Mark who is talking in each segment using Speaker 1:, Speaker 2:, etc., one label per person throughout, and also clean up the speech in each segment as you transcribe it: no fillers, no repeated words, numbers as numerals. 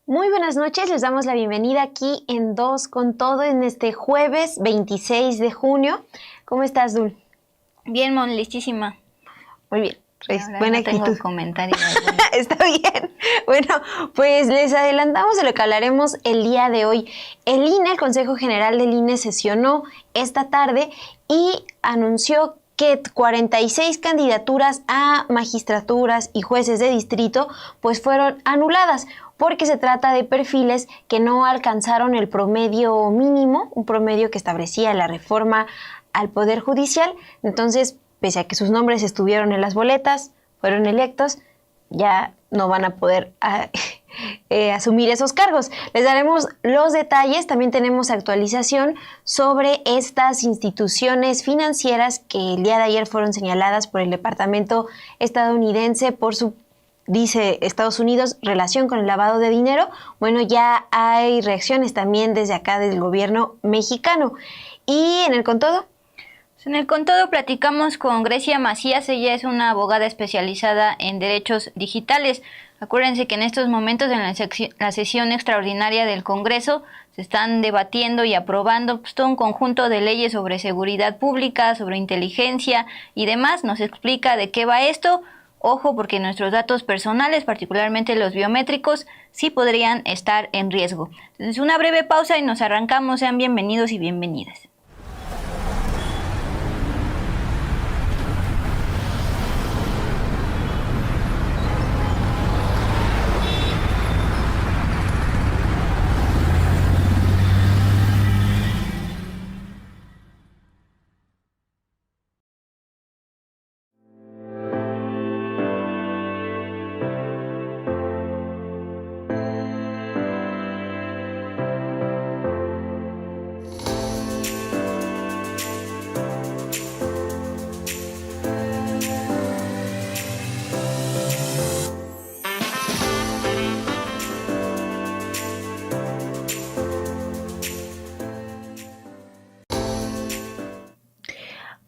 Speaker 1: Muy buenas noches, les damos la bienvenida aquí en Dos con Todo en este jueves 26 de junio. ¿Cómo estás, Dul?
Speaker 2: Bien, Mon, listísima.
Speaker 1: Muy bien, pues
Speaker 2: Ahora
Speaker 1: buena
Speaker 2: no tengo
Speaker 1: actitud.
Speaker 2: comentario alguno.
Speaker 1: Está bien. Bueno, pues les adelantamos de lo que hablaremos el día de hoy. El INE, el Consejo General del INE, sesionó esta tarde y anunció que 46 candidaturas a magistraturas y jueces de distrito pues fueron anuladas porque se trata de perfiles que no alcanzaron el promedio mínimo, un promedio que establecía la reforma al Poder Judicial. Entonces, pese a que sus nombres estuvieron en las boletas, fueron electos, ya no van a poder asumir esos cargos. Les daremos los detalles. También tenemos actualización sobre estas instituciones financieras que el día de ayer fueron señaladas por el Departamento estadounidense por su, dice Estados Unidos, relación con el lavado de dinero. Bueno, ya hay reacciones también desde acá del gobierno mexicano. Y en el Con Todo.
Speaker 2: En el Con Todo platicamos con Grecia Macías. Ella es una abogada especializada en derechos digitales. Acuérdense que en estos momentos en la sesión extraordinaria del Congreso se están debatiendo y aprobando todo un conjunto de leyes sobre seguridad pública, sobre inteligencia y demás. Nos explica de qué va esto. Ojo, porque nuestros datos personales, particularmente los biométricos, sí podrían estar en riesgo. Entonces, una breve pausa y nos arrancamos. Sean bienvenidos y bienvenidas.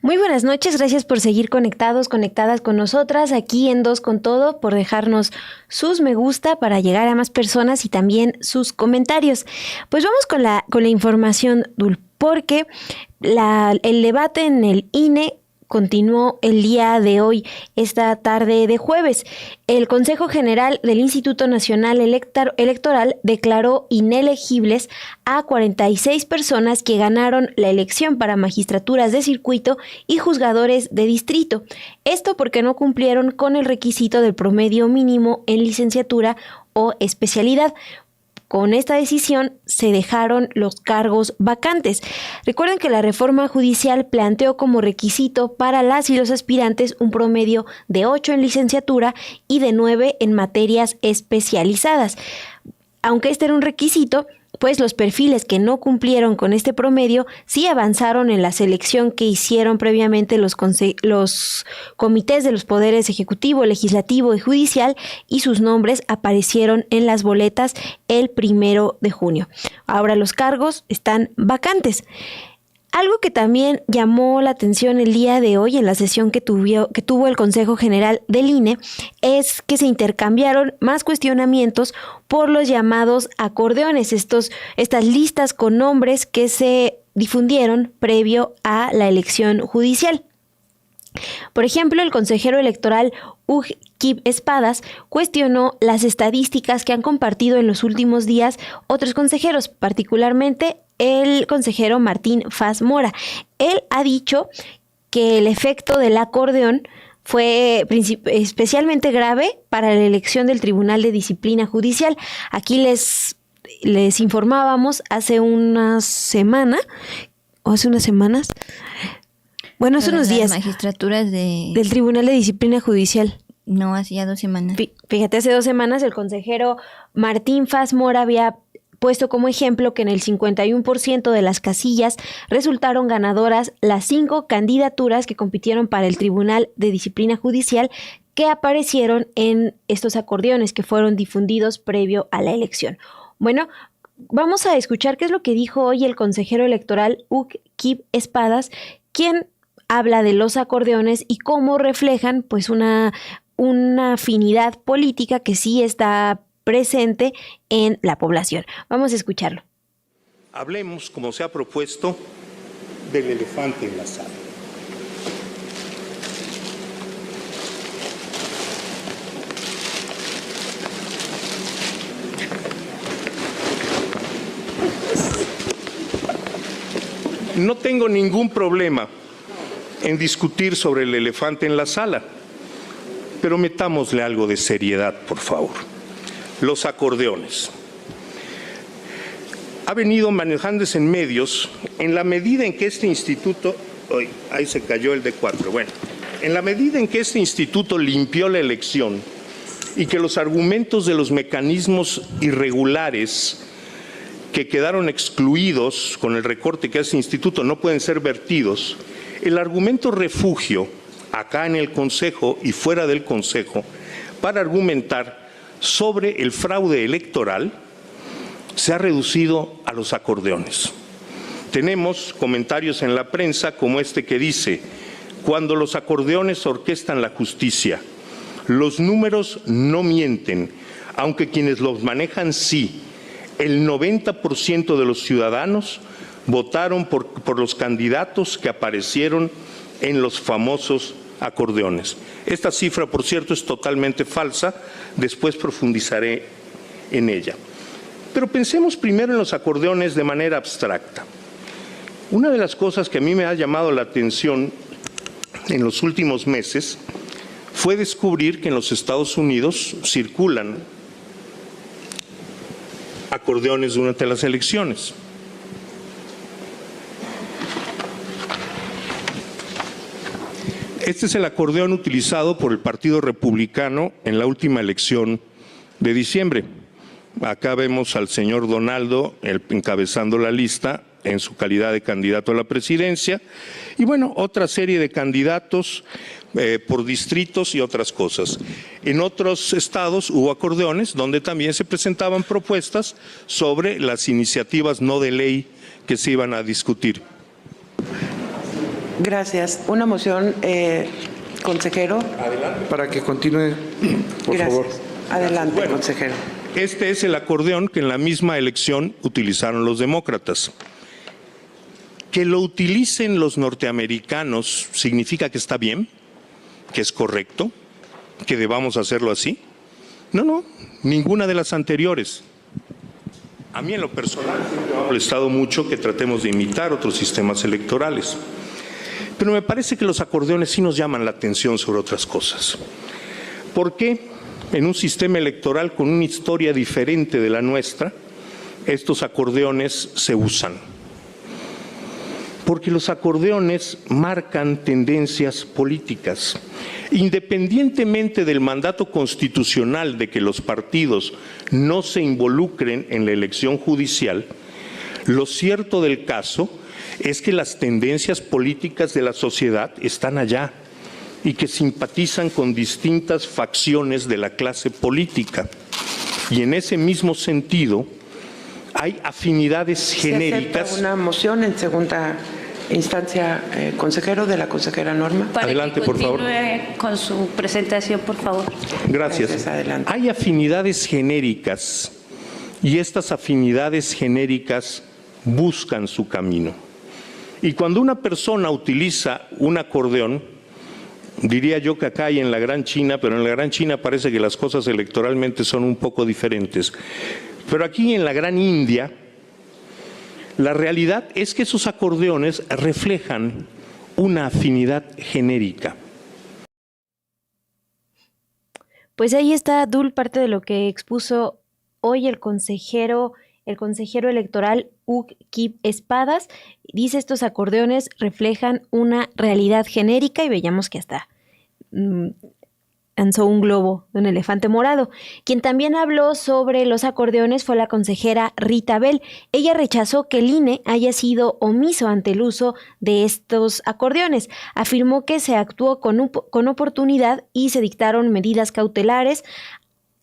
Speaker 1: Muy buenas noches, gracias por seguir conectados, conectadas con nosotras aquí en Dos con Todo, por dejarnos sus me gusta para llegar a más personas y también sus comentarios. Pues vamos con la información, Dul, porque el debate en el INE continuó el día de hoy, esta tarde de jueves. El Consejo General del Instituto Nacional Electoral declaró inelegibles a 46 personas que ganaron la elección para magistraturas de circuito y juzgadores de distrito. Esto porque no cumplieron con el requisito del promedio mínimo en licenciatura o especialidad. Con esta decisión se dejaron los cargos vacantes. Recuerden que la reforma judicial planteó como requisito para las y los aspirantes un promedio de 8 en licenciatura y de 9 en materias especializadas. Aunque este era un requisito, pues los perfiles que no cumplieron con este promedio sí avanzaron en la selección que hicieron previamente los comités de los poderes ejecutivo, legislativo y judicial, y sus nombres aparecieron en las boletas el 1 de junio. Ahora los cargos están vacantes. Algo que también llamó la atención el día de hoy en la sesión que tuvo el Consejo General del INE es que se intercambiaron más cuestionamientos por los llamados acordeones, estas listas con nombres que se difundieron previo a la elección judicial. Por ejemplo, el consejero electoral Hug Kip Espadas cuestionó las estadísticas que han compartido en los últimos días otros consejeros, particularmente el consejero Martín Faz Mora. Él ha dicho que el efecto del acordeón fue especialmente grave para la elección del Tribunal de Disciplina Judicial. Aquí les informábamos hace unas semanas, bueno, hace unos días,
Speaker 2: magistraturas
Speaker 1: del Tribunal de Disciplina Judicial.
Speaker 2: No, hacía 2 semanas.
Speaker 1: Fíjate, hace 2 semanas el consejero Martín Faz Mora había puesto como ejemplo que en el 51% de las casillas resultaron ganadoras las 5 candidaturas que compitieron para el Tribunal de Disciplina Judicial que aparecieron en estos acordeones que fueron difundidos previo a la elección. Bueno, vamos a escuchar qué es lo que dijo hoy el consejero electoral Hug Kip Espadas, quien habla de los acordeones y cómo reflejan pues una afinidad política que sí está presente en la población. Vamos a escucharlo.
Speaker 3: Hablemos, como se ha propuesto, del elefante en la sala. No tengo ningún problema en discutir sobre el elefante en la sala, pero metámosle algo de seriedad, por favor. Los acordeones. Ha venido manejándose en medios en la medida en que este instituto, ahí se cayó el D4, bueno, en la medida en que este instituto limpió la elección y que los argumentos de los mecanismos irregulares que quedaron excluidos con el recorte que hace el instituto no pueden ser vertidos, el argumento refugio acá en el Consejo y fuera del Consejo para argumentar sobre el fraude electoral se ha reducido a los acordeones. Tenemos comentarios en la prensa como este que dice: cuando los acordeones orquestan la justicia, los números no mienten, aunque quienes los manejan sí. El 90% de los ciudadanos votaron por los candidatos que aparecieron en los famosos acordeones. Esta cifra, por cierto, es totalmente falsa, después profundizaré en ella. Pero pensemos primero en los acordeones de manera abstracta. Una de las cosas que a mí me ha llamado la atención en los últimos meses fue descubrir que en los Estados Unidos circulan acordeones durante las elecciones. Este es el acordeón utilizado por el Partido Republicano en la última elección de diciembre. Acá vemos al señor Donaldo encabezando la lista en su calidad de candidato a la presidencia y bueno, otra serie de candidatos por distritos y otras cosas. En otros estados hubo acordeones donde también se presentaban propuestas sobre las iniciativas no de ley que se iban a discutir.
Speaker 4: Gracias. Una moción, consejero.
Speaker 3: Adelante.
Speaker 5: Para que continúe, por favor.
Speaker 4: Adelante,
Speaker 3: Bueno,
Speaker 4: consejero.
Speaker 3: Este es el acordeón que en la misma elección utilizaron los demócratas. Que lo utilicen los norteamericanos significa que está bien, que es correcto, que debamos hacerlo así. No, ninguna de las anteriores. A mí en lo personal me ha molestado mucho que tratemos de imitar otros sistemas electorales. Pero me parece que los acordeones sí nos llaman la atención sobre otras cosas. ¿Por qué en un sistema electoral con una historia diferente de la nuestra, estos acordeones se usan? Porque los acordeones marcan tendencias políticas. Independientemente del mandato constitucional de que los partidos no se involucren en la elección judicial, lo cierto del caso es que las tendencias políticas de la sociedad están allá y que simpatizan con distintas facciones de la clase política. Y en ese mismo sentido, hay afinidades genéricas.
Speaker 4: ¿Se acepta una moción en segunda instancia, consejero, de la consejera Norma?
Speaker 6: Para
Speaker 3: adelante,
Speaker 6: que
Speaker 3: por favor.
Speaker 6: continúe con su presentación, por favor.
Speaker 3: Gracias.
Speaker 4: Adelante.
Speaker 3: Hay afinidades genéricas y estas afinidades genéricas buscan su camino. Y cuando una persona utiliza un acordeón, diría yo que acá y en la Gran China, pero en la Gran China parece que las cosas electoralmente son un poco diferentes. Pero aquí en la Gran India, la realidad es que esos acordeones reflejan una afinidad genérica.
Speaker 1: Pues ahí está, Dul, parte de lo que expuso hoy el consejero electoral Hug Kip Espadas. Dice: estos acordeones reflejan una realidad genérica, y veíamos que hasta lanzó un globo de un elefante morado. Quien también habló sobre los acordeones fue la consejera Rita Bell. Ella rechazó que el INE haya sido omiso ante el uso de estos acordeones. Afirmó que se actuó con oportunidad y se dictaron medidas cautelares,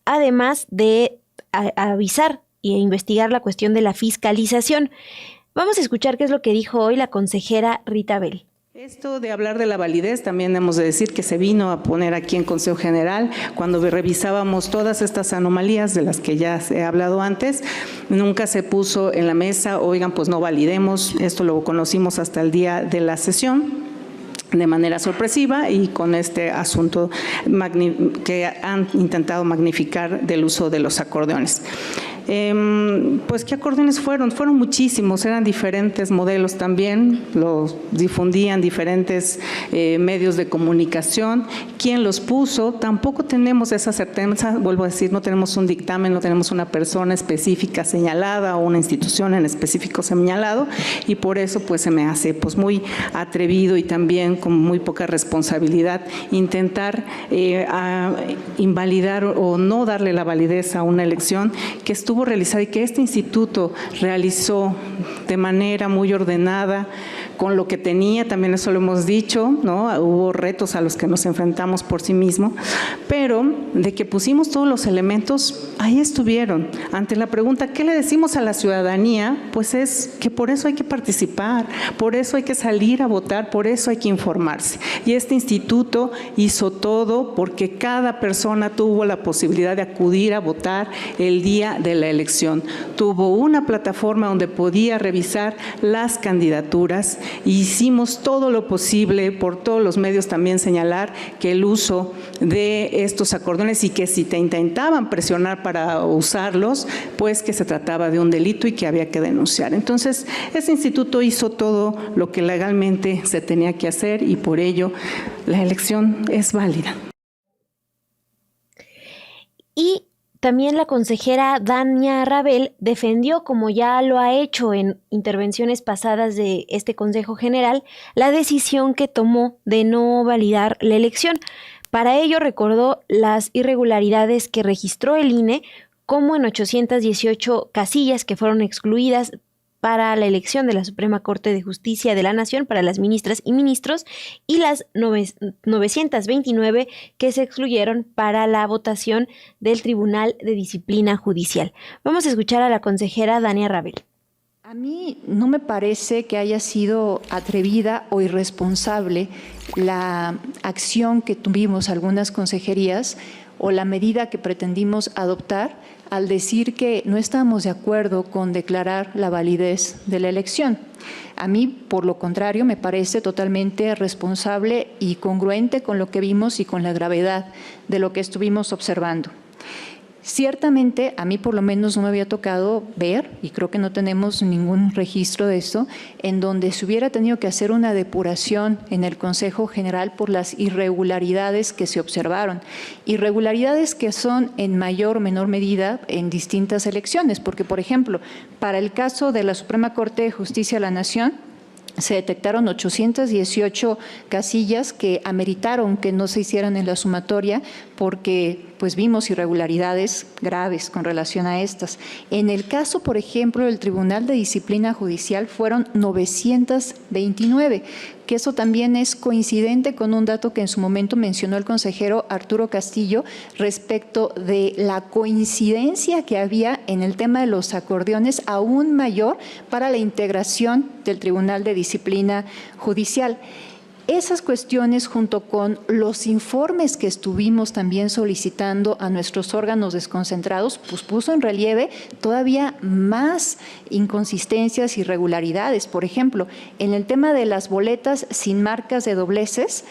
Speaker 1: además de avisar e investigar la cuestión de la fiscalización. Vamos a escuchar qué es lo que dijo hoy la consejera Rita Bell.
Speaker 7: Esto de hablar de la validez, también hemos de decir que se vino a poner aquí en Consejo General cuando revisábamos todas estas anomalías de las que ya se ha hablado antes. Nunca se puso en la mesa, oigan, pues no validemos, esto lo conocimos hasta el día de la sesión de manera sorpresiva y con este asunto que han intentado magnificar del uso de los acordeones. Pues ¿qué acordeones fueron? Fueron muchísimos, eran diferentes modelos también, los difundían diferentes medios de comunicación. ¿Quién los puso? Tampoco tenemos esa certeza, vuelvo a decir, no tenemos un dictamen, no tenemos una persona específica señalada o una institución en específico señalado, y por eso pues se me hace pues muy atrevido y también con muy poca responsabilidad intentar invalidar o no darle la validez a una elección que estuvo realizada y que este instituto realizó de manera muy ordenada, con lo que tenía, también eso lo hemos dicho, ¿no? Hubo retos a los que nos enfrentamos por sí mismo, pero de que pusimos todos los elementos, ahí estuvieron. Ante la pregunta, ¿qué le decimos a la ciudadanía? Pues es que por eso hay que participar, por eso hay que salir a votar, por eso hay que informarse. Y este instituto hizo todo porque cada persona tuvo la posibilidad de acudir a votar el día de la elección. Tuvo una plataforma donde podía revisar las candidaturas. Hicimos todo lo posible, por todos los medios también señalar que el uso de estos acordeones y que si te intentaban presionar para usarlos, pues que se trataba de un delito y que había que denunciar. Entonces, ese instituto hizo todo lo que legalmente se tenía que hacer y por ello la elección es válida.
Speaker 1: Y también la consejera Dania Rabel defendió, como ya lo ha hecho en intervenciones pasadas de este Consejo General, la decisión que tomó de no validar la elección. Para ello recordó las irregularidades que registró el INE, como en 818 casillas que fueron excluidas para la elección de la Suprema Corte de Justicia de la Nación para las ministras y ministros, y las 929 que se excluyeron para la votación del Tribunal de Disciplina Judicial. Vamos a escuchar a la consejera Dania Rabel.
Speaker 8: A mí no me parece que haya sido atrevida o irresponsable la acción que tuvimos algunas consejerías o la medida que pretendimos adoptar al decir que no estamos de acuerdo con declarar la validez de la elección. A mí, por lo contrario, me parece totalmente responsable y congruente con lo que vimos y con la gravedad de lo que estuvimos observando. Ciertamente, a mí por lo menos no me había tocado ver, y creo que no tenemos ningún registro de esto, en donde se hubiera tenido que hacer una depuración en el Consejo General por las irregularidades que se observaron. Irregularidades que son en mayor o menor medida en distintas elecciones, porque, por ejemplo, para el caso de la Suprema Corte de Justicia de la Nación, se detectaron 818 casillas que ameritaron que no se hicieran en la sumatoria porque pues vimos irregularidades graves con relación a estas. En el caso, por ejemplo, del Tribunal de Disciplina Judicial fueron 929, que eso también es coincidente con un dato que en su momento mencionó el consejero Arturo Castillo respecto de la coincidencia que había en el tema de los acordeones aún mayor para la integración del Tribunal de Disciplina Judicial. Esas cuestiones, junto con los informes que estuvimos también solicitando a nuestros órganos desconcentrados, pues puso en relieve todavía más inconsistencias y irregularidades. Por ejemplo, en el tema de las boletas sin marcas de dobleces,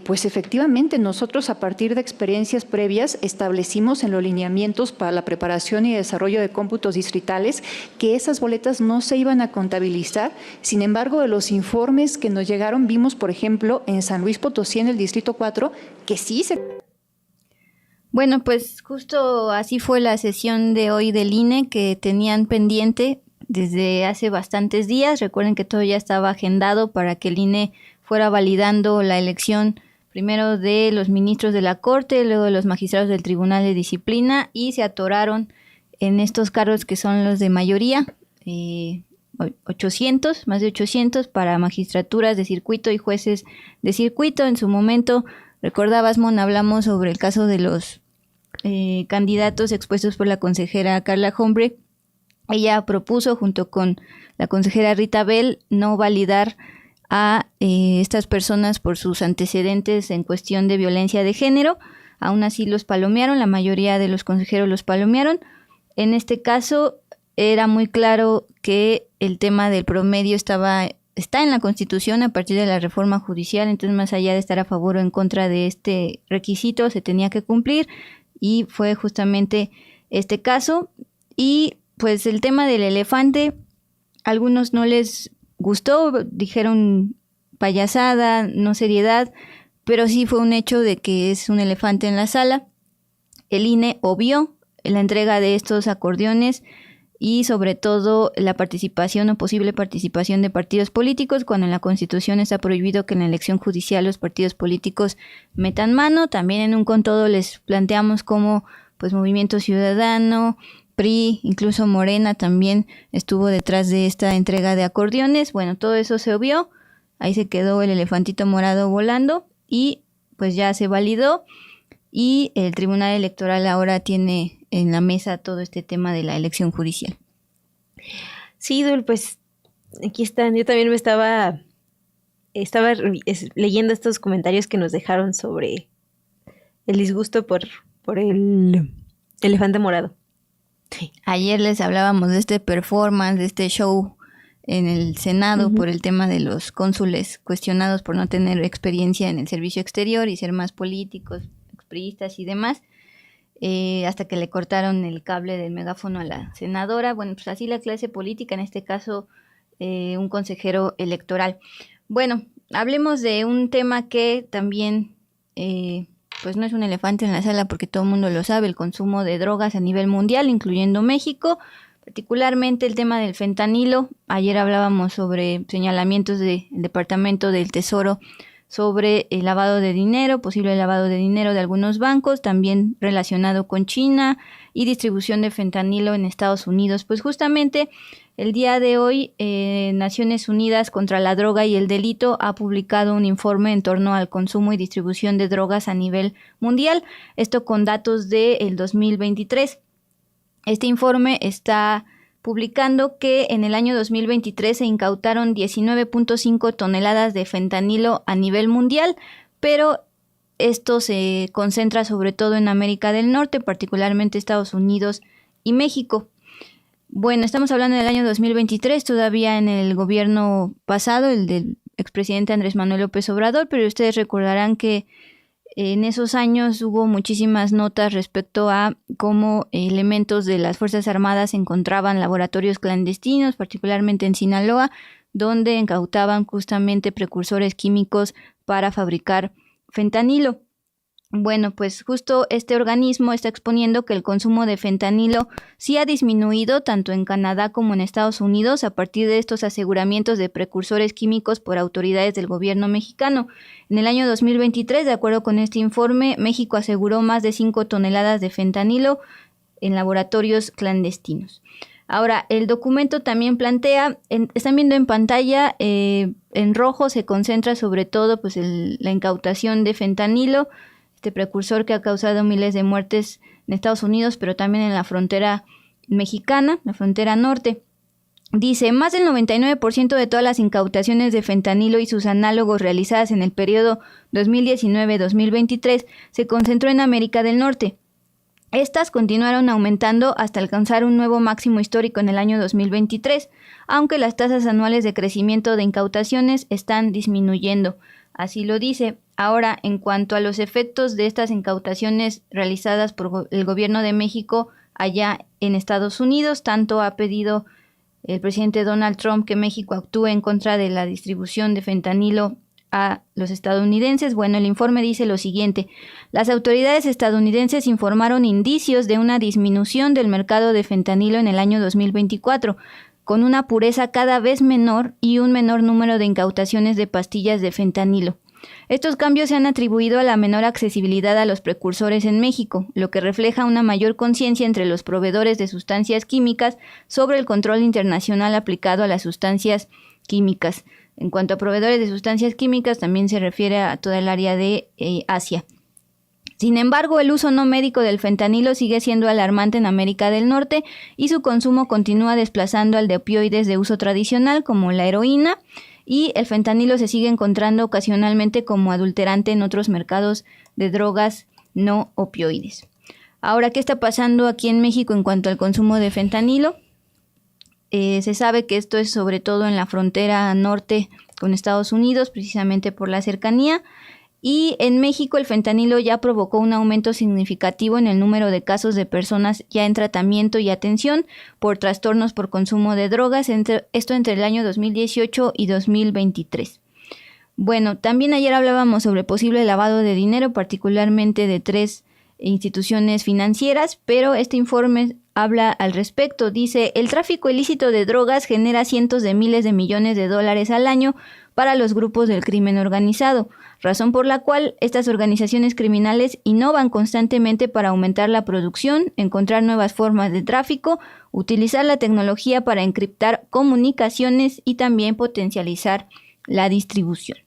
Speaker 8: pues efectivamente nosotros a partir de experiencias previas establecimos en los lineamientos para la preparación y desarrollo de cómputos distritales que esas boletas no se iban a contabilizar. Sin embargo, de los informes que nos llegaron vimos, por ejemplo, en San Luis Potosí, en el Distrito 4, que sí se...
Speaker 2: Bueno, pues justo así fue la sesión de hoy del INE que tenían pendiente desde hace bastantes días. Recuerden que todo ya estaba agendado para que el INE fuera validando la elección primero de los ministros de la Corte, luego de los magistrados del Tribunal de Disciplina, y se atoraron en estos cargos que son los de mayoría, 800, más de 800 para magistraturas de circuito y jueces de circuito. En su momento, recordabas, Mon, hablamos sobre el caso de los candidatos expuestos por la consejera Carla Hombre. Ella propuso, junto con la consejera Rita Bell, no validar a estas personas por sus antecedentes en cuestión de violencia de género. Aún así los palomearon, la mayoría de los consejeros los palomearon. En este caso era muy claro que el tema del promedio está en la Constitución a partir de la reforma judicial, entonces más allá de estar a favor o en contra de este requisito, se tenía que cumplir y fue justamente este caso. Y pues el tema del elefante, a algunos no les gustó, dijeron payasada, no seriedad, pero sí fue un hecho de que es un elefante en la sala. El INE obvió la entrega de estos acordeones y sobre todo la participación o posible participación de partidos políticos, cuando en la Constitución está prohibido que en la elección judicial los partidos políticos metan mano. También en un con todo les planteamos cómo pues Movimiento Ciudadano, PRI, incluso Morena también estuvo detrás de esta entrega de acordeones. Bueno, todo eso se obvió, ahí se quedó el elefantito morado volando y pues ya se validó y el Tribunal Electoral ahora tiene en la mesa todo este tema de la elección judicial.
Speaker 1: Sí, Dul, pues aquí están. Yo también me estaba leyendo estos comentarios que nos dejaron sobre el disgusto por el elefante morado. Sí.
Speaker 2: Ayer les hablábamos de este performance, de este show en el Senado por el tema de los cónsules cuestionados por no tener experiencia en el servicio exterior y ser más políticos, expriistas y demás, hasta que le cortaron el cable del megáfono a la senadora. Bueno, pues así la clase política, en este caso un consejero electoral. Bueno, hablemos de un tema que también pues no es un elefante en la sala porque todo el mundo lo sabe, el consumo de drogas a nivel mundial, incluyendo México, particularmente el tema del fentanilo. Ayer hablábamos sobre señalamientos del Departamento del Tesoro sobre el lavado de dinero, posible lavado de dinero de algunos bancos, también relacionado con China y distribución de fentanilo en Estados Unidos. Pues justamente el día de hoy Naciones Unidas contra la Droga y el Delito ha publicado un informe en torno al consumo y distribución de drogas a nivel mundial, esto con datos del 2023. Este informe está publicando que en el año 2023 se incautaron 19.5 toneladas de fentanilo a nivel mundial, pero esto se concentra sobre todo en América del Norte, particularmente Estados Unidos y México. Bueno, estamos hablando del año 2023, todavía en el gobierno pasado, el del expresidente Andrés Manuel López Obrador, pero ustedes recordarán que en esos años hubo muchísimas notas respecto a cómo elementos de las Fuerzas Armadas encontraban laboratorios clandestinos, particularmente en Sinaloa, donde incautaban justamente precursores químicos para fabricar fentanilo. Bueno, pues justo este organismo está exponiendo que el consumo de fentanilo sí ha disminuido tanto en Canadá como en Estados Unidos a partir de estos aseguramientos de precursores químicos por autoridades del gobierno mexicano. En el año 2023, de acuerdo con este informe, México aseguró más de 5 toneladas de fentanilo en laboratorios clandestinos. Ahora, el documento también plantea, están viendo en pantalla, en rojo se concentra sobre todo pues la incautación de fentanilo, este precursor que ha causado miles de muertes en Estados Unidos, pero también en la frontera mexicana, la frontera norte. Dice, más del 99% de todas las incautaciones de fentanilo y sus análogos realizadas en el periodo 2019-2023 se concentró en América del Norte. Estas continuaron aumentando hasta alcanzar un nuevo máximo histórico en el año 2023, aunque las tasas anuales de crecimiento de incautaciones están disminuyendo. Así lo dice. Ahora, en cuanto a los efectos de estas incautaciones realizadas por el gobierno de México allá en Estados Unidos, tanto ha pedido el presidente Donald Trump que México actúe en contra de la distribución de fentanilo a los estadounidenses. Bueno, el informe dice lo siguiente: las autoridades estadounidenses informaron indicios de una disminución del mercado de fentanilo en el año 2024, con una pureza cada vez menor y un menor número de incautaciones de pastillas de fentanilo. Estos cambios se han atribuido a la menor accesibilidad a los precursores en México, lo que refleja una mayor conciencia entre los proveedores de sustancias químicas sobre el control internacional aplicado a las sustancias químicas. En cuanto a proveedores de sustancias químicas, también se refiere a toda el área de Asia. Sin embargo, el uso no médico del fentanilo sigue siendo alarmante en América del Norte y su consumo continúa desplazando al de opioides de uso tradicional como la heroína y el fentanilo se sigue encontrando ocasionalmente como adulterante en otros mercados de drogas no opioides. Ahora, ¿qué está pasando aquí en México en cuanto al consumo de fentanilo? Se sabe que esto es sobre todo en la frontera norte con Estados Unidos, precisamente por la cercanía. Y en México el fentanilo ya provocó un aumento significativo en el número de casos de personas ya en tratamiento y atención por trastornos por consumo de drogas, esto entre el año 2018 y 2023. Bueno, también ayer hablábamos sobre posible lavado de dinero, particularmente de 3 instituciones financieras, pero este informe habla al respecto. Dice, el tráfico ilícito de drogas genera cientos de miles de millones de dólares al año para los grupos del crimen organizado, razón por la cual estas organizaciones criminales innovan constantemente para aumentar la producción, encontrar nuevas formas de tráfico, utilizar la tecnología para encriptar comunicaciones y también potencializar la distribución.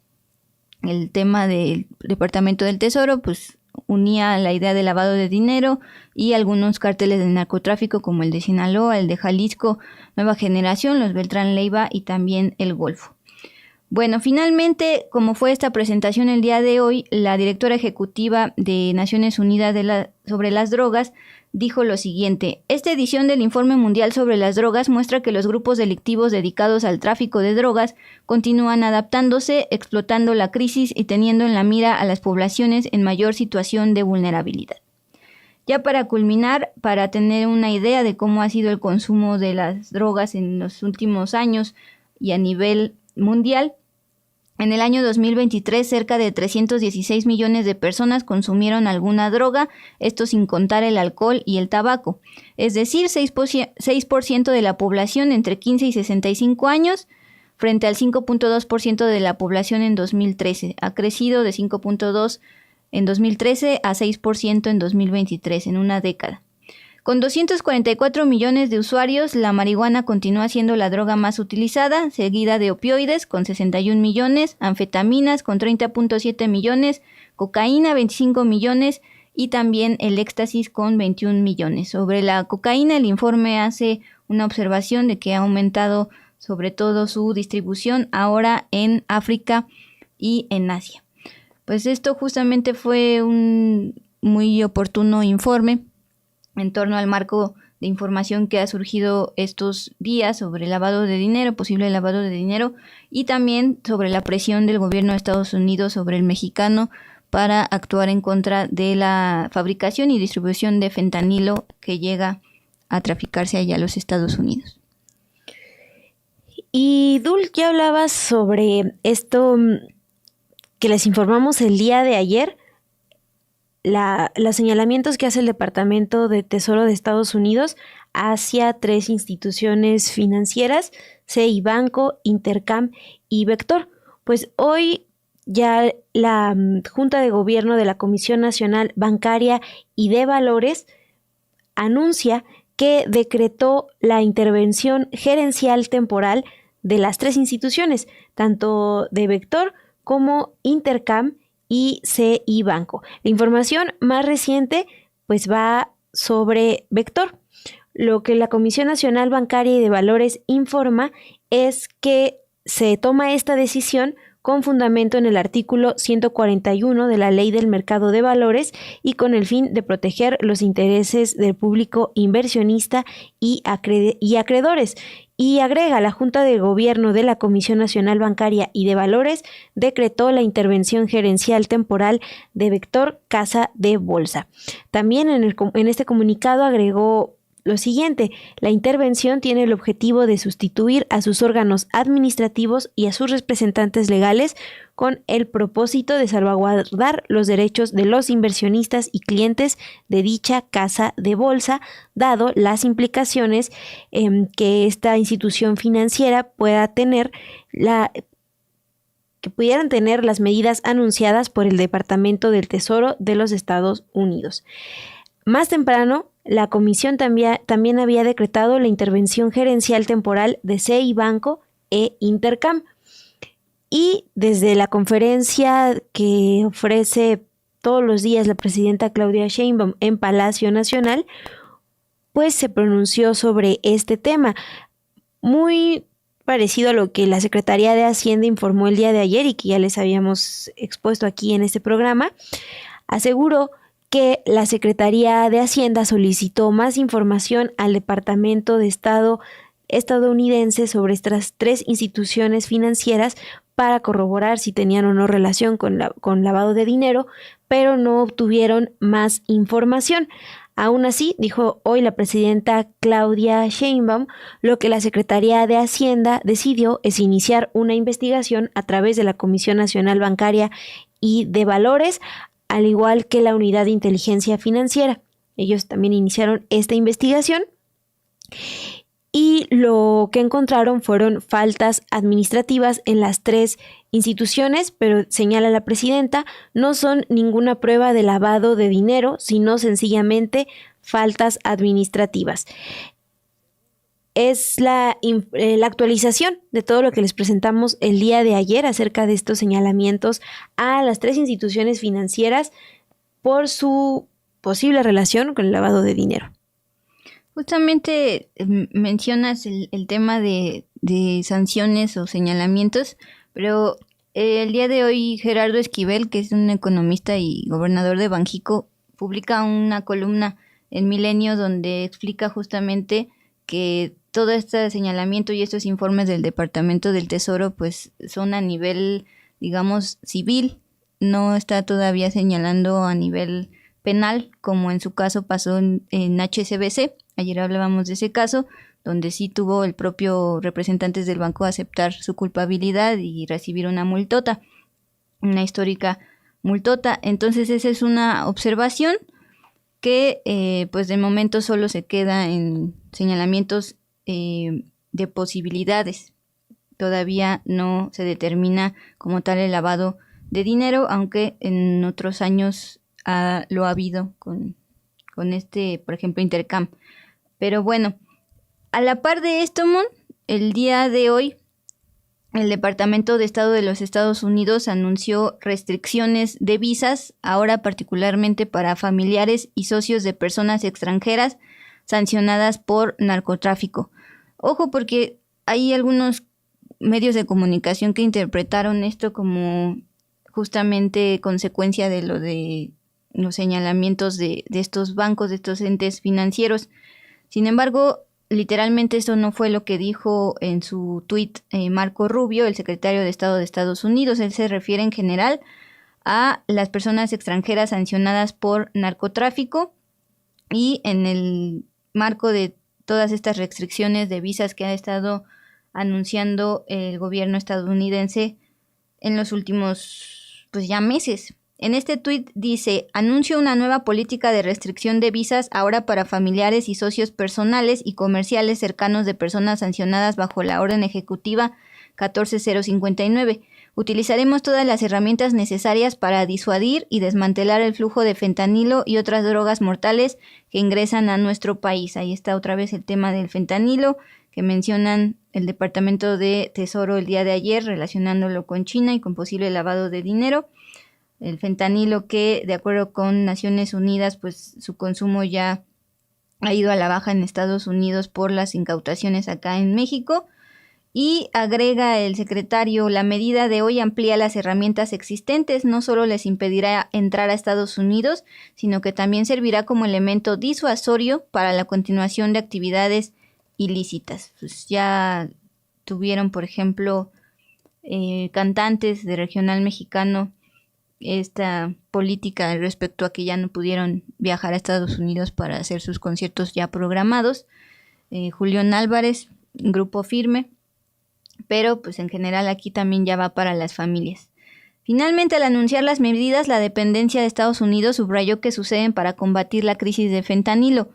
Speaker 2: El tema del Departamento del Tesoro, pues unía la idea de lavado de dinero y algunos cárteles del narcotráfico como el de Sinaloa, el de Jalisco, Nueva Generación, los Beltrán Leiva y también el Golfo. Bueno, finalmente, como fue esta presentación el día de hoy, la directora ejecutiva de Naciones Unidas sobre las drogas dijo lo siguiente: esta edición del Informe Mundial sobre las Drogas muestra que los grupos delictivos dedicados al tráfico de drogas continúan adaptándose, explotando la crisis y teniendo en la mira a las poblaciones en mayor situación de vulnerabilidad. Ya para culminar, para tener una idea de cómo ha sido el consumo de las drogas en los últimos años y a nivel mundial, en el año 2023, cerca de 316 millones de personas consumieron alguna droga, esto sin contar el alcohol y el tabaco. Es decir, 6% de la población entre 15 y 65 años, frente al 5.2% de la población en 2013. Ha crecido de 5.2% en 2013 a 6% en 2023, en una década. Con 244 millones de usuarios, la marihuana continúa siendo la droga más utilizada, seguida de opioides con 61 millones, anfetaminas con 30.7 millones, cocaína 25 millones y también el éxtasis con 21 millones. Sobre la cocaína, el informe hace una observación de que ha aumentado sobre todo su distribución ahora en África y en Asia. Pues esto justamente fue un muy oportuno informe en torno al marco de información que ha surgido estos días sobre lavado de dinero, posible lavado de dinero, y también sobre la presión del gobierno de Estados Unidos sobre el mexicano para actuar en contra de la fabricación y distribución de fentanilo que llega a traficarse allá a los Estados Unidos.
Speaker 1: Y Dul, ya hablabas sobre esto que les informamos el día de ayer, los señalamientos que hace el Departamento de Tesoro de Estados Unidos hacia 3 instituciones financieras, CIBanco, Intercam y Vector. Pues hoy ya la Junta de Gobierno de la Comisión Nacional Bancaria y de Valores anuncia que decretó la intervención gerencial temporal de las 3 instituciones, tanto de Vector como Intercam y CIBanco. La información más reciente pues va sobre Vector. Lo que la Comisión Nacional Bancaria y de Valores informa es que se toma esta decisión con fundamento en el artículo 141 de la Ley del Mercado de Valores y con el fin de proteger los intereses del público inversionista y acreedores. Y agrega, la Junta de Gobierno de la Comisión Nacional Bancaria y de Valores decretó la intervención gerencial temporal de Vector Casa de Bolsa. También en este comunicado agregó lo siguiente: la intervención tiene el objetivo de sustituir a sus órganos administrativos y a sus representantes legales con el propósito de salvaguardar los derechos de los inversionistas y clientes de dicha casa de bolsa, dado las implicaciones que esta institución financiera pueda tener, que pudieran tener las medidas anunciadas por el Departamento del Tesoro de los Estados Unidos. Más temprano, la comisión también había decretado la intervención gerencial temporal de CIBanco e Intercam. Y desde la conferencia que ofrece todos los días la presidenta Claudia Sheinbaum en Palacio Nacional, pues se pronunció sobre este tema. Muy parecido a lo que la Secretaría de Hacienda informó el día de ayer y que ya les habíamos expuesto aquí en este programa. Aseguró que la Secretaría de Hacienda solicitó más información al Departamento de Estado estadounidense sobre estas 3 instituciones financieras para corroborar si tenían o no relación con lavado de dinero, pero no obtuvieron más información. Aún así, dijo hoy la presidenta Claudia Sheinbaum, lo que la Secretaría de Hacienda decidió es iniciar una investigación a través de la Comisión Nacional Bancaria y de Valores, al igual que la Unidad de Inteligencia Financiera. Ellos también iniciaron esta investigación y lo que encontraron fueron faltas administrativas en las 3 instituciones, pero señala la presidenta, no son ninguna prueba de lavado de dinero, sino sencillamente faltas administrativas. Es la actualización de todo lo que les presentamos el día de ayer acerca de estos señalamientos a las 3 instituciones financieras por su posible relación con el lavado de dinero.
Speaker 2: Justamente mencionas el tema de sanciones o señalamientos, pero el día de hoy Gerardo Esquivel, que es un economista y gobernador de Banjico, publica una columna en Milenio donde explica justamente que todo este señalamiento y estos informes del Departamento del Tesoro pues son a nivel, digamos, civil, no está todavía señalando a nivel penal, como en su caso pasó en HSBC. Ayer hablábamos de ese caso, donde sí tuvo el propio representante del banco aceptar su culpabilidad y recibir una multota, una histórica multota. Entonces esa es una observación que pues de momento solo se queda en señalamientos de posibilidades. Todavía no se determina como tal el lavado de dinero, aunque en otros años lo ha habido con este, por ejemplo, Intercam. Pero bueno, a la par de esto, el día de hoy, el Departamento de Estado de los Estados Unidos anunció restricciones de visas, ahora particularmente para familiares y socios de personas extranjeras sancionadas por narcotráfico. Ojo, porque hay algunos medios de comunicación que interpretaron esto como justamente consecuencia de lo de los señalamientos de estos bancos, de estos entes financieros. Sin embargo, literalmente eso no fue lo que dijo en su tuit Marco Rubio, el secretario de Estado de Estados Unidos. Él se refiere en general a las personas extranjeras sancionadas por narcotráfico y en el marco de todas estas restricciones de visas que ha estado anunciando el gobierno estadounidense en los últimos pues ya meses. En este tuit dice, anuncio una nueva política de restricción de visas ahora para familiares y socios personales y comerciales cercanos de personas sancionadas bajo la orden ejecutiva 14059. Utilizaremos todas las herramientas necesarias para disuadir y desmantelar el flujo de fentanilo y otras drogas mortales que ingresan a nuestro país. Ahí está otra vez el tema del fentanilo que mencionan el Departamento de Tesoro el día de ayer relacionándolo con China y con posible lavado de dinero. El fentanilo que, de acuerdo con Naciones Unidas, pues su consumo ya ha ido a la baja en Estados Unidos por las incautaciones acá en México. Y agrega el secretario, la medida de hoy amplía las herramientas existentes, no solo les impedirá entrar a Estados Unidos, sino que también servirá como elemento disuasorio para la continuación de actividades ilícitas. Pues ya tuvieron, por ejemplo, cantantes de regional mexicano esta política respecto a que ya no pudieron viajar a Estados Unidos para hacer sus conciertos ya programados. Julián Álvarez, Grupo Firme, pero pues en general aquí también ya va para las familias. Finalmente, al anunciar las medidas, la dependencia de Estados Unidos subrayó que suceden para combatir la crisis de fentanilo.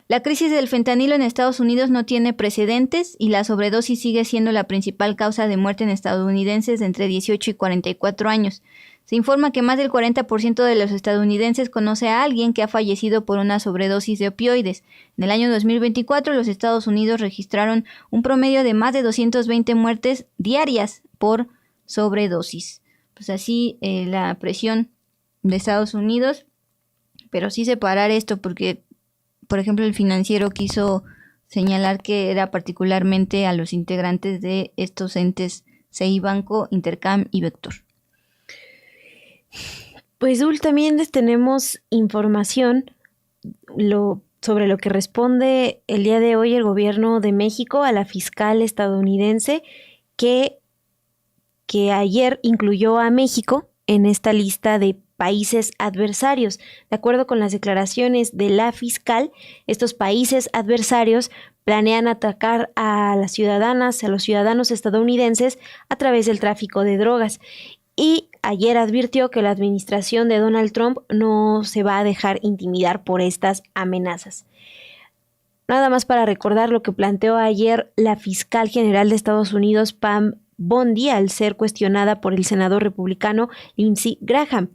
Speaker 2: La crisis del fentanilo en Estados Unidos no tiene precedentes y la sobredosis sigue siendo la principal causa de muerte en estadounidenses de entre 18 y 44 años. Se informa que más del 40% de los estadounidenses conoce a alguien que ha fallecido por una sobredosis de opioides. En el año 2024, los Estados Unidos registraron un promedio de más de 220 muertes diarias por sobredosis. Pues así la presión de Estados Unidos, pero sí separar esto porque, por ejemplo, el Financiero quiso señalar que era particularmente a los integrantes de estos entes CEIBanco, Intercam y Vector.
Speaker 1: Pues Dul, también les tenemos información sobre lo que responde el día de hoy el gobierno de México a la fiscal estadounidense que ayer incluyó a México en esta lista de países adversarios. De acuerdo con las declaraciones de la fiscal, estos países adversarios planean atacar a las ciudadanas, a los ciudadanos estadounidenses a través del tráfico de drogas. Y ayer advirtió que la administración de Donald Trump no se va a dejar intimidar por estas amenazas. Nada más para recordar lo que planteó ayer la fiscal general de Estados Unidos, Pam Bondi, al ser cuestionada por el senador republicano Lindsey Graham.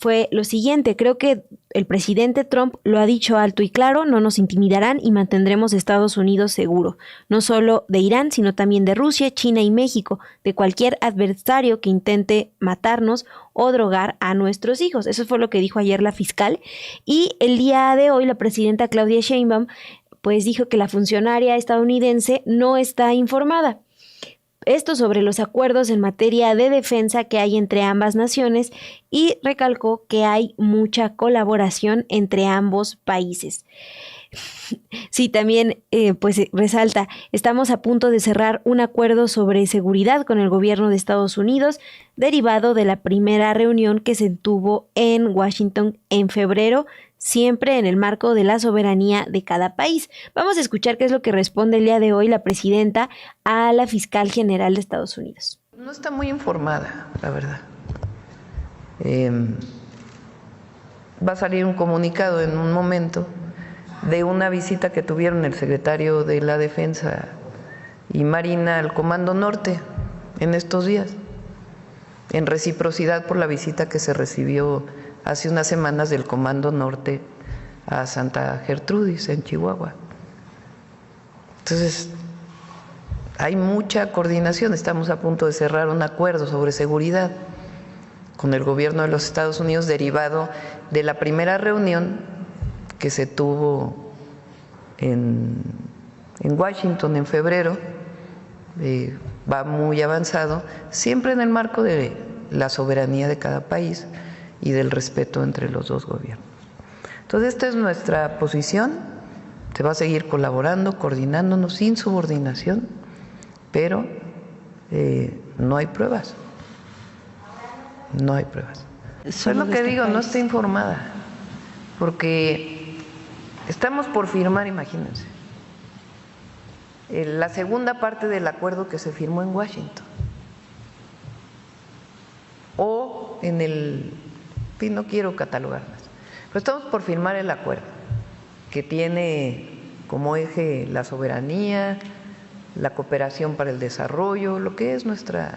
Speaker 1: Fue lo siguiente: creo que el presidente Trump lo ha dicho alto y claro, no nos intimidarán y mantendremos Estados Unidos seguro, no solo de Irán, sino también de Rusia, China y México, de cualquier adversario que intente matarnos o drogar a nuestros hijos. Eso fue lo que dijo ayer la fiscal. Y el día de hoy la presidenta Claudia Sheinbaum pues dijo que la funcionaria estadounidense no está informada. Esto sobre los acuerdos en materia de defensa que hay entre ambas naciones, y recalcó que hay mucha colaboración entre ambos países. Sí, también pues resalta, estamos a punto de cerrar un acuerdo sobre seguridad con el gobierno de Estados Unidos, derivado de la primera reunión que se tuvo en Washington en febrero, siempre en el marco de la soberanía de cada país. Vamos a escuchar qué es lo que responde el día de hoy la presidenta a la fiscal general de Estados Unidos.
Speaker 4: No está muy informada, la verdad. Va a salir un comunicado en un momento de una visita que tuvieron el secretario de la Defensa y Marina al Comando Norte en estos días, en reciprocidad por la visita que se recibió hace unas semanas del Comando Norte a Santa Gertrudis, en Chihuahua. Entonces, hay mucha coordinación. Estamos a punto de cerrar un acuerdo sobre seguridad con el gobierno de los Estados Unidos, derivado de la primera reunión que se tuvo en Washington en febrero. Va muy avanzado, siempre en el marco de la soberanía de cada país y del respeto entre los dos gobiernos. Entonces, esta es nuestra posición. Se va a seguir colaborando, coordinándonos sin subordinación, pero no hay pruebas. No hay pruebas. Es lo que digo, no está informada, porque estamos por firmar, imagínense, la segunda parte del acuerdo que se firmó en Washington, o en el, no quiero catalogar más, pero estamos por firmar el acuerdo que tiene como eje la soberanía, la cooperación para el desarrollo, lo que es nuestros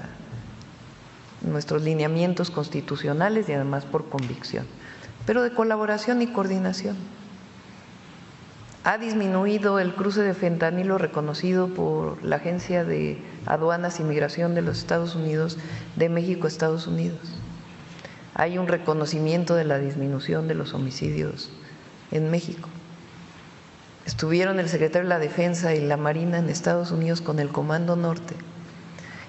Speaker 4: lineamientos constitucionales y además por convicción, pero de colaboración y coordinación. Ha disminuido el cruce de fentanilo reconocido por la Agencia de Aduanas y Migración de los Estados Unidos, de México a Estados Unidos. Hay un reconocimiento de la disminución de los homicidios en México. Estuvieron el secretario de la Defensa y la Marina en Estados Unidos con el Comando Norte,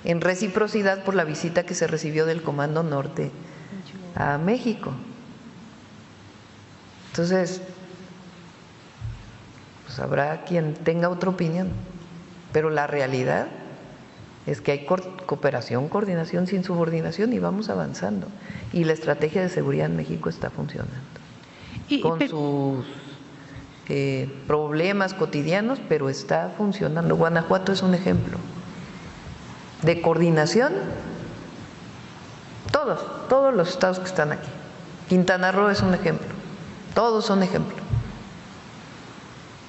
Speaker 4: en reciprocidad por la visita que se recibió del Comando Norte a México. Entonces, pues habrá quien tenga otra opinión, pero la realidad es que hay cooperación, coordinación sin subordinación y vamos avanzando. Y la estrategia de seguridad en México está funcionando, con sus problemas cotidianos, pero está funcionando. Guanajuato es un ejemplo de coordinación. Todos los estados que están aquí. Quintana Roo es un ejemplo. Todos son ejemplos.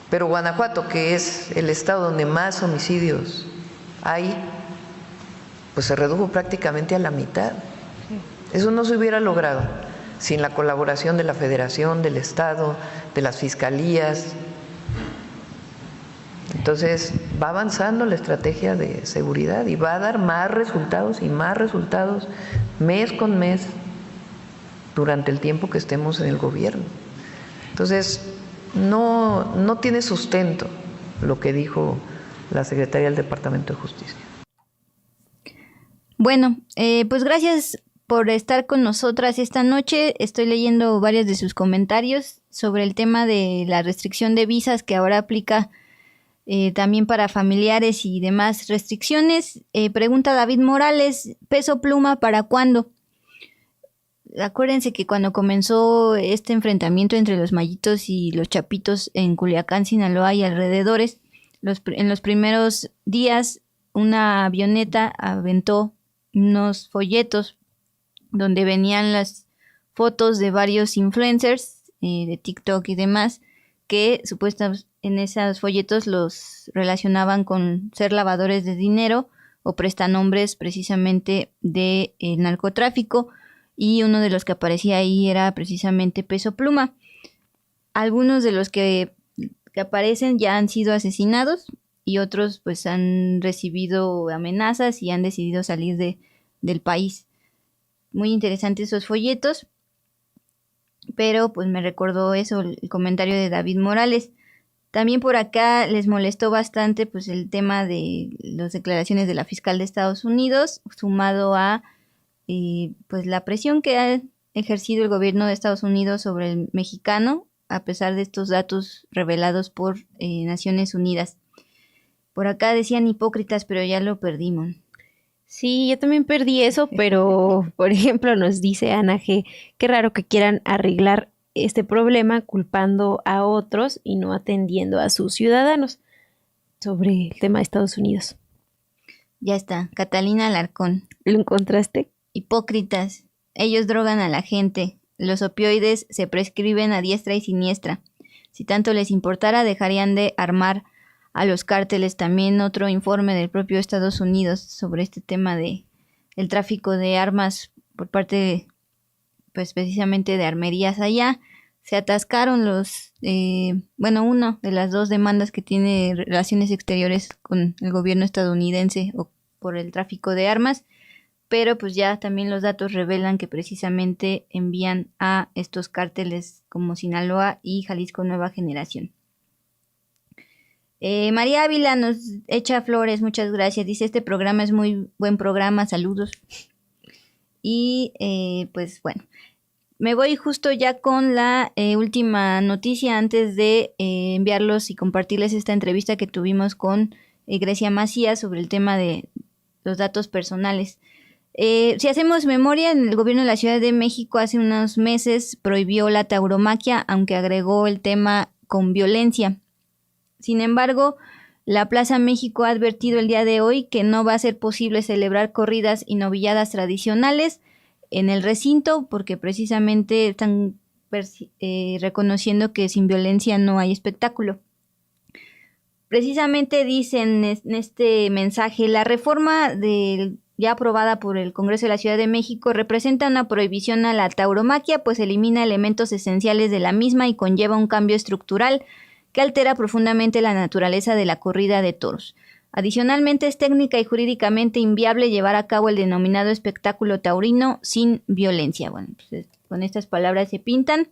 Speaker 4: Pero Guanajuato, que es el estado donde más homicidios hay, pues se redujo prácticamente a la mitad. Eso no se hubiera logrado sin la colaboración de la Federación, del Estado, de las fiscalías. Entonces va avanzando la estrategia de seguridad y va a dar más resultados y más resultados mes con mes durante el tiempo que estemos en el gobierno. Entonces no tiene sustento lo que dijo la Secretaría del Departamento de Justicia.
Speaker 2: Bueno, pues gracias por estar con nosotras esta noche. Estoy leyendo varios de sus comentarios sobre el tema de la restricción de visas que ahora aplica también para familiares y demás restricciones. Pregunta David Morales, ¿peso pluma para cuándo? Acuérdense que cuando comenzó este enfrentamiento entre los Mayitos y los Chapitos en Culiacán, Sinaloa y alrededores, en los primeros días una avioneta aventó unos folletos donde venían las fotos de varios influencers de TikTok y demás, que supuestamente en esos folletos los relacionaban con ser lavadores de dinero o prestanombres precisamente de narcotráfico, y uno de los que aparecía ahí era precisamente Peso Pluma. Algunos de los que aparecen ya han sido asesinados y otros pues han recibido amenazas y han decidido salir del país. Muy interesantes esos folletos, pero pues me recordó eso, el comentario de David Morales. También por acá les molestó bastante pues el tema de las declaraciones de la fiscal de Estados Unidos, sumado a pues la presión que ha ejercido el gobierno de Estados Unidos sobre el mexicano, a pesar de estos datos revelados por Naciones Unidas. Por acá decían hipócritas, pero ya lo perdimos.
Speaker 1: Sí, yo también perdí eso, pero por ejemplo nos dice Ana G, qué raro que quieran arreglar este problema culpando a otros y no atendiendo a sus ciudadanos sobre el tema de Estados Unidos.
Speaker 2: Ya está, Catalina Alarcón.
Speaker 1: ¿Lo encontraste?
Speaker 2: Hipócritas, ellos drogan a la gente, los opioides se prescriben a diestra y siniestra. Si tanto les importara, dejarían de armar a los cárteles. También otro informe del propio Estados Unidos sobre este tema de el tráfico de armas por parte, pues precisamente de armerías allá. Se atascaron una de las dos demandas que tiene Relaciones Exteriores con el gobierno estadounidense por el tráfico de armas. Pero pues ya también los datos revelan que precisamente envían a estos cárteles como Sinaloa y Jalisco Nueva Generación. María Ávila nos echa flores, muchas gracias. Dice, este programa es muy buen programa, saludos. Y pues bueno, me voy justo ya con la última noticia antes de enviarlos y compartirles esta entrevista que tuvimos con Grecia Macías sobre el tema de los datos personales. Si hacemos memoria, el gobierno de la Ciudad de México hace unos meses prohibió la tauromaquia, aunque agregó el tema con violencia. Sin embargo, la Plaza México ha advertido el día de hoy que no va a ser posible celebrar corridas y novilladas tradicionales en el recinto, porque precisamente están reconociendo que sin violencia no hay espectáculo. Precisamente dicen en este mensaje, la reforma ya aprobada por el Congreso de la Ciudad de México representa una prohibición a la tauromaquia, pues elimina elementos esenciales de la misma y conlleva un cambio estructural que altera profundamente la naturaleza de la corrida de toros. Adicionalmente, es técnica y jurídicamente inviable llevar a cabo el denominado espectáculo taurino sin violencia. Bueno, pues con estas palabras se pintan.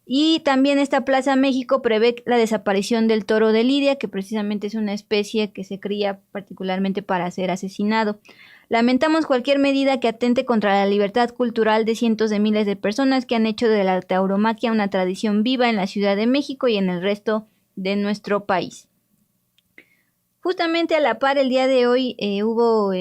Speaker 2: Y también esta Plaza México prevé la desaparición del toro de Lidia, que precisamente es una especie que se cría particularmente para ser asesinado. Lamentamos cualquier medida que atente contra la libertad cultural de cientos de miles de personas que han hecho de la tauromaquia una tradición viva en la Ciudad de México y en el resto de nuestro país. Justamente a la par el día de hoy hubo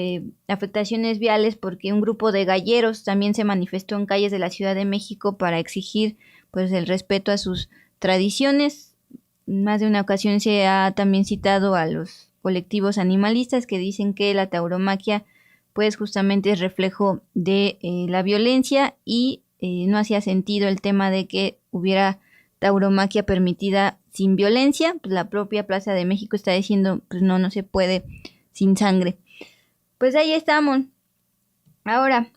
Speaker 2: afectaciones viales porque un grupo de galleros también se manifestó en calles de la Ciudad de México para exigir pues el respeto a sus tradiciones. Más de una ocasión se ha también citado a los colectivos animalistas que dicen que la tauromaquia pues justamente es reflejo de la violencia y no hacía sentido el tema de que hubiera tauromaquia permitida sin violencia. Pues la propia Plaza de México está diciendo pues no se puede sin sangre. Pues ahí estamos. Ahora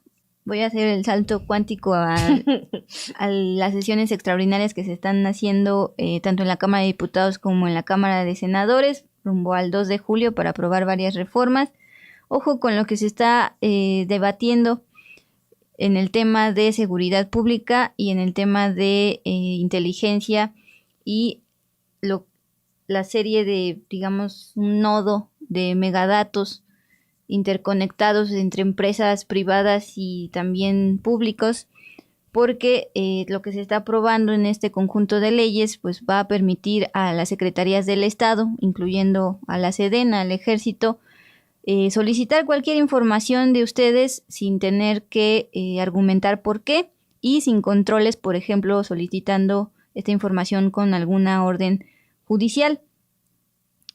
Speaker 2: voy a hacer el salto cuántico a las sesiones extraordinarias que se están haciendo tanto en la Cámara de Diputados como en la Cámara de Senadores rumbo al 2 de julio para aprobar varias reformas. Ojo con lo que se está debatiendo en el tema de seguridad pública y en el tema de inteligencia y la serie de, digamos, un nodo de megadatos interconectados entre empresas privadas y también públicos, porque lo que se está aprobando en este conjunto de leyes pues va a permitir a las secretarías del Estado, incluyendo a la Sedena, al Ejército, solicitar cualquier información de ustedes sin tener que argumentar por qué y sin controles, por ejemplo, solicitando esta información con alguna orden judicial,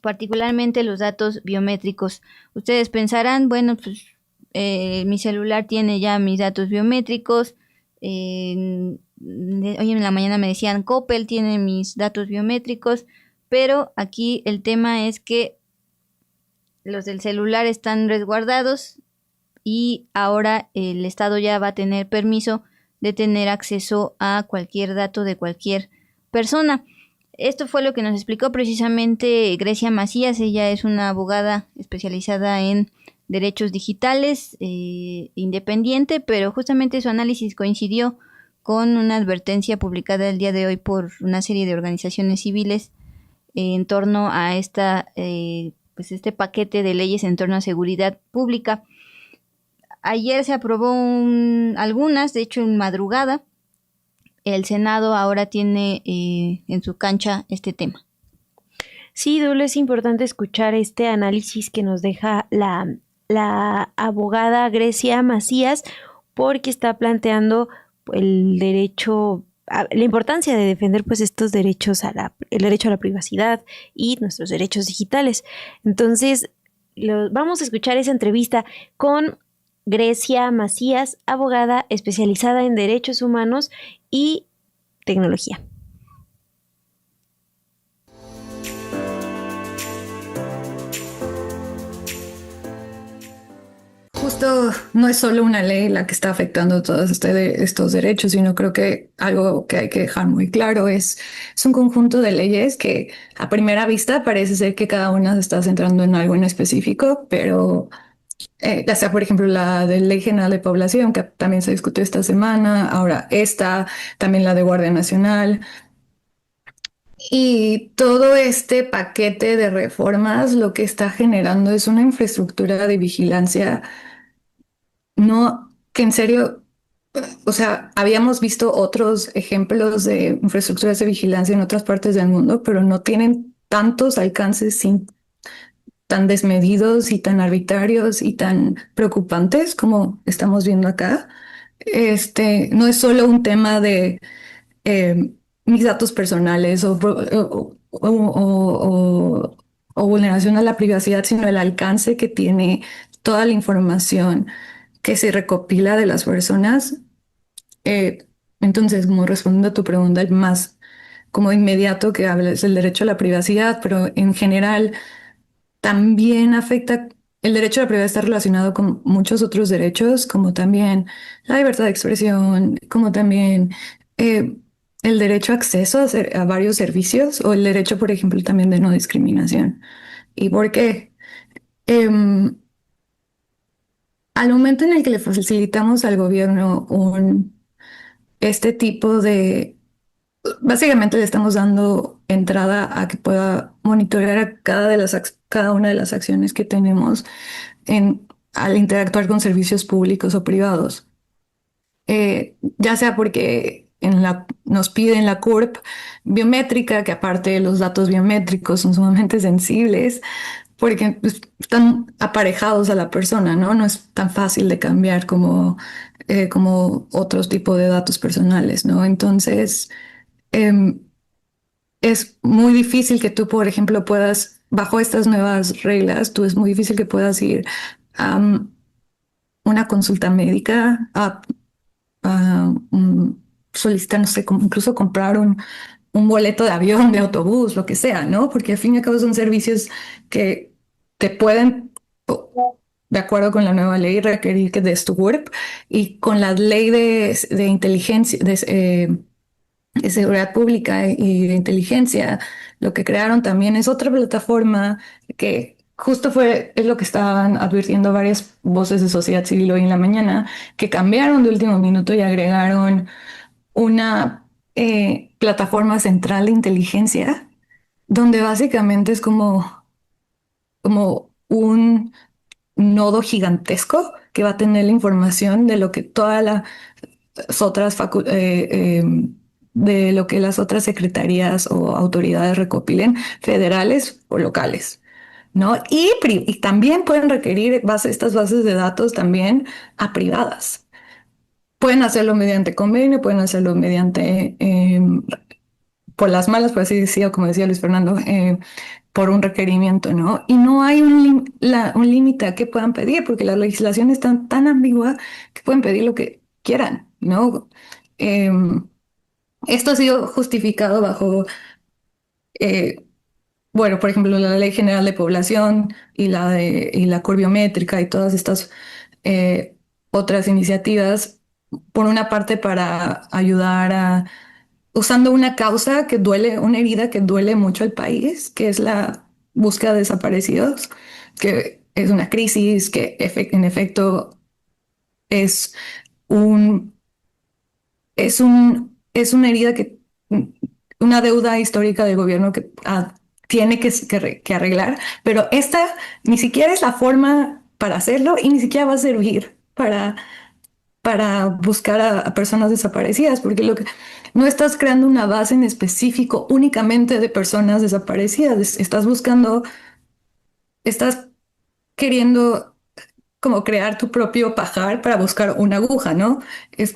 Speaker 2: particularmente los datos biométricos. Ustedes pensarán, bueno, pues mi celular tiene ya mis datos biométricos. Hoy en la mañana me decían Coppel tiene mis datos biométricos, pero aquí el tema es que los del celular están resguardados y ahora el Estado ya va a tener permiso de tener acceso a cualquier dato de cualquier persona. Esto fue lo que nos explicó precisamente Grecia Macías. Ella es una abogada especializada en derechos digitales, independiente, pero justamente su análisis coincidió con una advertencia publicada el día de hoy por una serie de organizaciones civiles en torno a pues este paquete de leyes en torno a seguridad pública. Ayer se aprobó algunas, de hecho en madrugada. El Senado ahora tiene en su cancha este tema.
Speaker 1: Sí, Dul, es importante escuchar este análisis que nos deja la abogada Grecia Macías, porque está planteando el derecho, la importancia de defender pues estos derechos el derecho a la privacidad y nuestros derechos digitales. Entonces, vamos a escuchar esa entrevista con Grecia Macías, abogada especializada en derechos humanos y tecnología.
Speaker 9: Justo no es solo una ley la que está afectando todos estos derechos, sino creo que algo que hay que dejar muy claro es un conjunto de leyes que a primera vista parece ser que cada una se está centrando en algo en específico, pero ya sea, por ejemplo, la de Ley General de Población, que también se discutió esta semana, ahora también la de Guardia Nacional. Y todo este paquete de reformas lo que está generando es una infraestructura de vigilancia, no, que en serio, o sea, habíamos visto otros ejemplos de infraestructuras de vigilancia en otras partes del mundo, pero no tienen tantos alcances tan desmedidos y tan arbitrarios y tan preocupantes como estamos viendo acá. No es solo un tema de mis datos personales o vulneración a la privacidad, sino el alcance que tiene toda la información que se recopila de las personas. Entonces, como respondiendo a tu pregunta, el más como inmediato que habla es el derecho a la privacidad, pero en general también afecta. El derecho a la privacidad está relacionado con muchos otros derechos, como también la libertad de expresión, como también el derecho a acceso a varios servicios o el derecho, por ejemplo, también de no discriminación. ¿Y por qué? Al momento en el que le facilitamos al gobierno este tipo de... Básicamente le estamos dando entrada a que pueda monitorear a cada una de las acciones que tenemos al interactuar con servicios públicos o privados. Ya sea porque nos piden la CURP biométrica, que aparte de los datos biométricos son sumamente sensibles, porque pues, están aparejados a la persona, ¿no? No es tan fácil de cambiar como otros tipos de datos personales, ¿no? Entonces, es muy difícil que tú, por ejemplo, bajo estas nuevas reglas, es muy difícil que puedas ir a una consulta médica, solicitar, no sé, incluso comprar un boleto de avión, de autobús, lo que sea, ¿no? Porque al fin y al cabo son servicios que te pueden, de acuerdo con la nueva ley, requerir que des tu CURP, y con la ley de inteligencia, de seguridad pública y de inteligencia, lo que crearon también es otra plataforma que justo es lo que estaban advirtiendo varias voces de sociedad civil hoy en la mañana, que cambiaron de último minuto y agregaron una plataforma central de inteligencia donde básicamente es como un nodo gigantesco que va a tener la información de lo que todas las otras de lo que las otras secretarías o autoridades recopilen, federales o locales, ¿no? Y también pueden requerir estas bases de datos también a privadas. Pueden hacerlo mediante convenio, pueden hacerlo mediante, por las malas, por así decirlo, como decía Luis Fernando, por un requerimiento, ¿no? Y no hay un límite a qué puedan pedir, porque la legislación es tan ambigua que pueden pedir lo que quieran, ¿no? Eh, Esto ha sido justificado bajo, eh, bueno, por ejemplo, la Ley General de Población y la curbiométrica y todas estas otras iniciativas, por una parte para ayudar usando una causa que duele, una herida que duele mucho al país, que es la búsqueda de desaparecidos, que es una crisis que en efecto es un es una herida una deuda histórica del gobierno que tiene que arreglar, pero esta ni siquiera es la forma para hacerlo y ni siquiera va a servir para buscar a personas desaparecidas, porque no estás creando una base en específico únicamente de personas desaparecidas, estás queriendo como crear tu propio pajar para buscar una aguja, ¿no? Es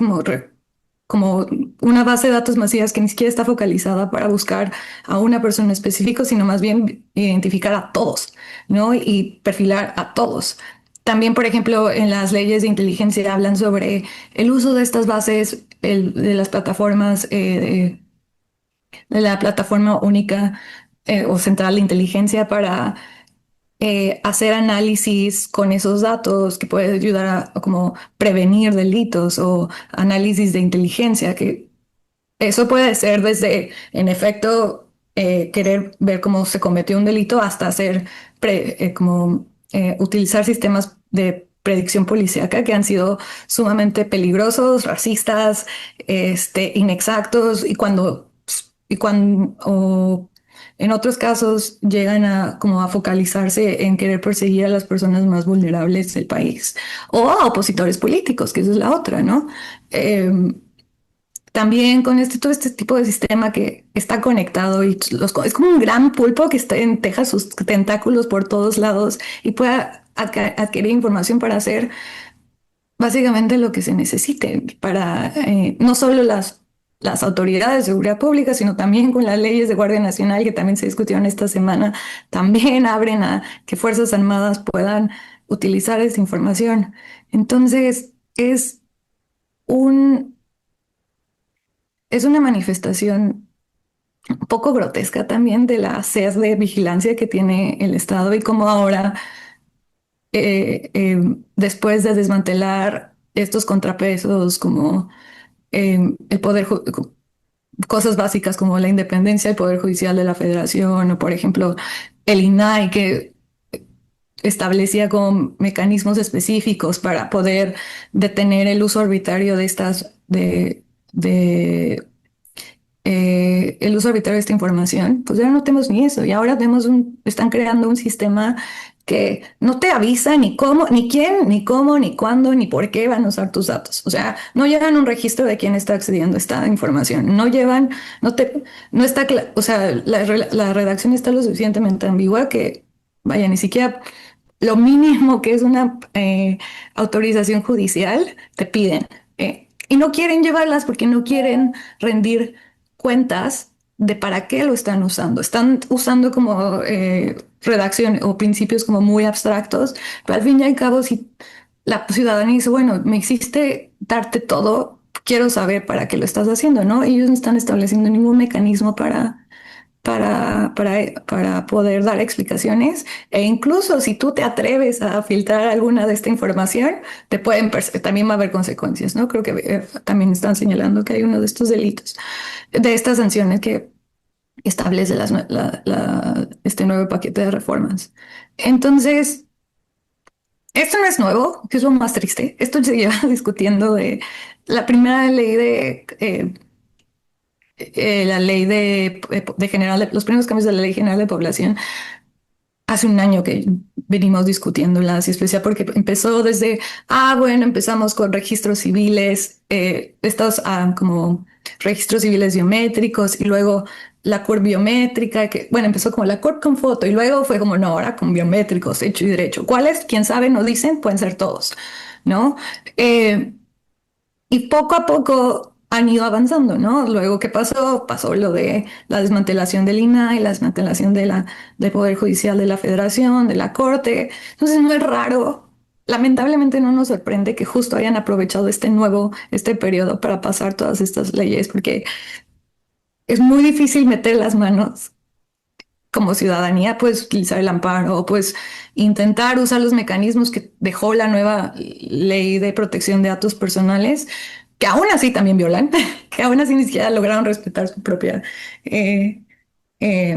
Speaker 9: como una base de datos masivas que ni siquiera está focalizada para buscar a una persona específica, sino más bien identificar a todos, ¿no? Y perfilar a todos. También, por ejemplo, en las leyes de inteligencia hablan sobre el uso de estas bases, de las plataformas, de la plataforma única o central de inteligencia para hacer análisis con esos datos que puede ayudar a como prevenir delitos o análisis de inteligencia, que eso puede ser desde, en efecto, querer ver cómo se cometió un delito hasta utilizar sistemas de predicción policíaca que han sido sumamente peligrosos, racistas, inexactos o en otros casos llegan como a focalizarse en querer perseguir a las personas más vulnerables del país o a opositores políticos, que esa es la otra, ¿no? También con todo este tipo de sistema que está conectado y es como un gran pulpo que teja sus tentáculos por todos lados y puede adquirir información para hacer básicamente lo que se necesite para no solo las autoridades de seguridad pública, sino también con las leyes de Guardia Nacional que también se discutieron esta semana, también abren a que Fuerzas Armadas puedan utilizar esta información. Entonces, un, es una manifestación un poco grotesca también de la sed de vigilancia que tiene el Estado y cómo ahora, después de desmantelar estos contrapesos como el cosas básicas como la independencia del Poder Judicial de la Federación o, por ejemplo, el INAI que establecía como mecanismos específicos para poder detener el uso arbitrario de el uso arbitrario de esta información, pues ya no tenemos ni eso. Y ahora están creando un sistema que no te avisa ni cómo, ni quién, ni cómo, ni cuándo, ni por qué van a usar tus datos. O sea, no llevan un registro de quién está accediendo a esta información. No está, o sea, la redacción está lo suficientemente ambigua que, vaya, ni siquiera lo mínimo que es una autorización judicial te piden. Y no quieren llevarlas porque no quieren rendir cuentas de para qué lo están usando. Están usando como redacción o principios como muy abstractos, pero al fin y al cabo, si la ciudadanía dice, bueno, me hiciste darte todo, quiero saber para qué lo estás haciendo, ¿no? Ellos no están estableciendo ningún mecanismo para poder dar explicaciones e incluso si tú te atreves a filtrar alguna de esta información, también va a haber consecuencias, ¿no? Creo que también están señalando que hay uno de estos delitos, de estas sanciones que establece este nuevo paquete de reformas. Entonces, esto no es nuevo, que es lo más triste. Esto se lleva discutiendo de la primera ley la ley los primeros cambios de la Ley General de Población. Hace un año que venimos discutiéndolas, y especial porque empezó desde, bueno, empezamos con registros civiles, estos como registros civiles biométricos, y luego la CURP biométrica, que bueno, empezó como la CURP con foto, y luego fue como, no, ahora con biométricos, hecho y derecho. ¿Cuáles? ¿Quién sabe? No dicen, pueden ser todos, ¿no? Y poco a poco han ido avanzando, ¿no? Luego, ¿qué pasó? Pasó lo de la desmantelación del INAI, la desmantelación del Poder Judicial de la Federación, de la Corte. Entonces, no es raro. Lamentablemente no nos sorprende que justo hayan aprovechado este periodo para pasar todas estas leyes, porque es muy difícil meter las manos como ciudadanía, pues utilizar el amparo, pues intentar usar los mecanismos que dejó la nueva ley de protección de datos personales, que aún así también violan, que aún así ni siquiera lograron respetar su propia, eh, eh,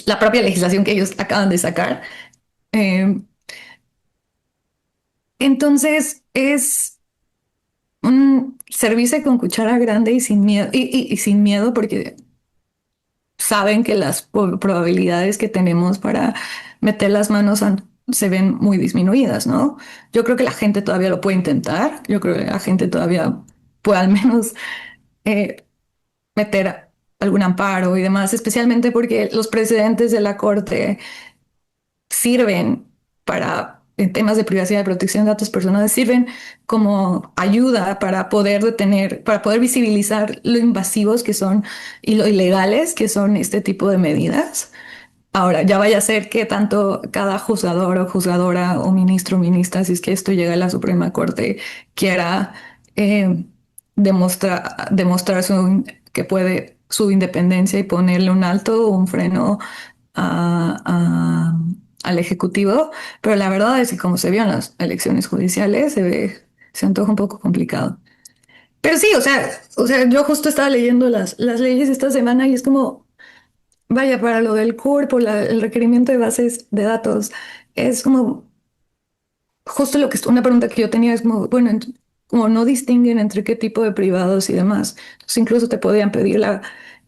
Speaker 9: la propia legislación que ellos acaban de sacar. Eh, entonces es un servirse con cuchara grande y sin miedo, y sin miedo, porque saben que las probabilidades que tenemos para meter las manos se ven muy disminuidas, ¿no? Yo creo que la gente todavía lo puede intentar, yo creo que la gente todavía puede al menos eh, meter algún amparo y demás, especialmente porque los precedentes de la Corte sirven en temas de privacidad y protección de datos personales, sirven como ayuda para poder para poder visibilizar lo invasivos que son y lo ilegales que son este tipo de medidas. Ahora, ya vaya a ser que tanto cada juzgador o juzgadora o ministro o ministra, si es que esto llega a la Suprema Corte, quiera demostrar que puede su independencia y ponerle un alto o un freno a- a- al Ejecutivo, pero la verdad es que como se vio en las elecciones judiciales, se antoja un poco complicado. Pero sí, o sea, yo justo estaba leyendo las leyes esta semana y es como, vaya, para lo del cuerpo, el requerimiento de bases de datos, es como justo una pregunta que yo tenía es como, bueno, como no distinguen entre qué tipo de privados y demás. Entonces, incluso te podían pedir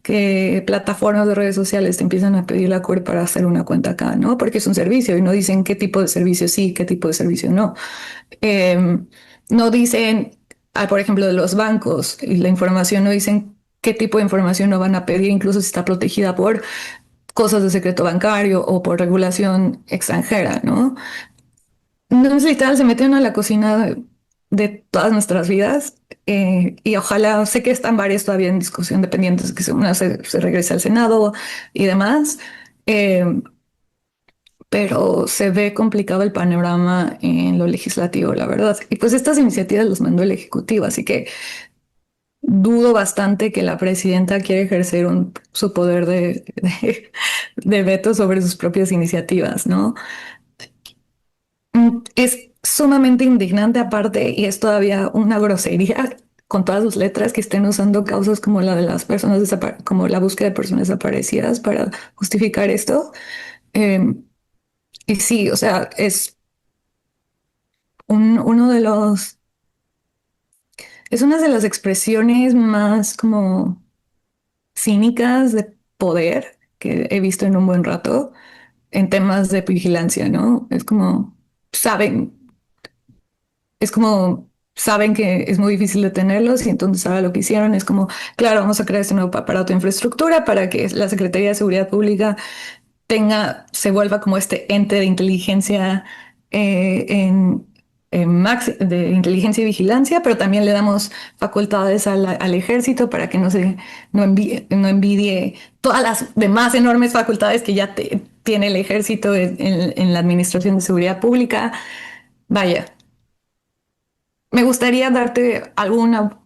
Speaker 9: que plataformas de redes sociales te empiezan a pedir la CURP para hacer una cuenta acá, ¿no? Porque es un servicio y no dicen qué tipo de servicio sí, qué tipo de servicio no. No dicen, por ejemplo, de los bancos y la información, no dicen qué tipo de información no van a pedir, incluso si está protegida por cosas de secreto bancario o por regulación extranjera, ¿no? Entonces, literal, se metieron a la cocina de todas nuestras vidas, y ojalá, sé que están varias todavía en discusión dependientes, que una se regrese al Senado y demás, eh, pero se ve complicado el panorama en lo legislativo, la verdad. Y pues estas iniciativas las mandó el Ejecutivo, así que dudo bastante que la presidenta quiera ejercer su poder de veto sobre sus propias iniciativas, ¿no? Es sumamente indignante aparte, y es todavía una grosería con todas sus letras, que estén usando causas como la de las personas como la búsqueda de personas desaparecidas para justificar esto. Eh, y sí, o sea, uno de es una de las expresiones más como cínicas de poder que he visto en un buen rato en temas de vigilancia, ¿no? Saben, es como saben que es muy difícil detenerlos, y entonces ahora lo que hicieron es como, claro, vamos a crear este nuevo aparato de infraestructura para que la Secretaría de Seguridad Pública se vuelva como este ente de inteligencia, de inteligencia y vigilancia, pero también le damos facultades al ejército para que no envidie todas las demás enormes facultades que ya tiene el ejército en la administración de seguridad pública. Vaya, me gustaría darte alguna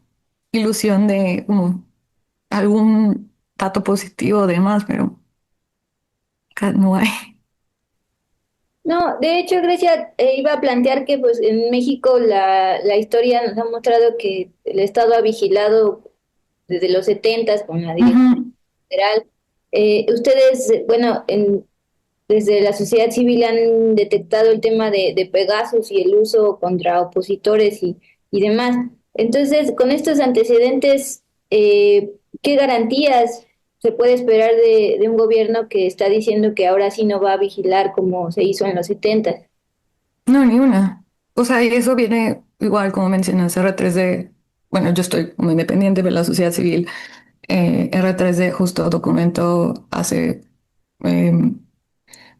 Speaker 9: ilusión de como algún dato positivo o demás, pero acá no hay.
Speaker 10: No, de hecho, Grecia, iba a plantear que pues en México la historia nos ha mostrado que el Estado ha vigilado desde los 70 con la Dirección
Speaker 9: Ujú.
Speaker 10: Federal. Ustedes, bueno, desde la sociedad civil han detectado el tema de Pegasus y el uso contra opositores y demás. Entonces, con estos antecedentes, ¿Qué garantías se puede esperar de un gobierno que está diciendo que ahora sí no va a vigilar como se hizo en los 70?
Speaker 9: No, ni una. O sea, y eso viene igual, como mencionas, R3D. Bueno, yo estoy como independiente de la sociedad civil. R3D justo em,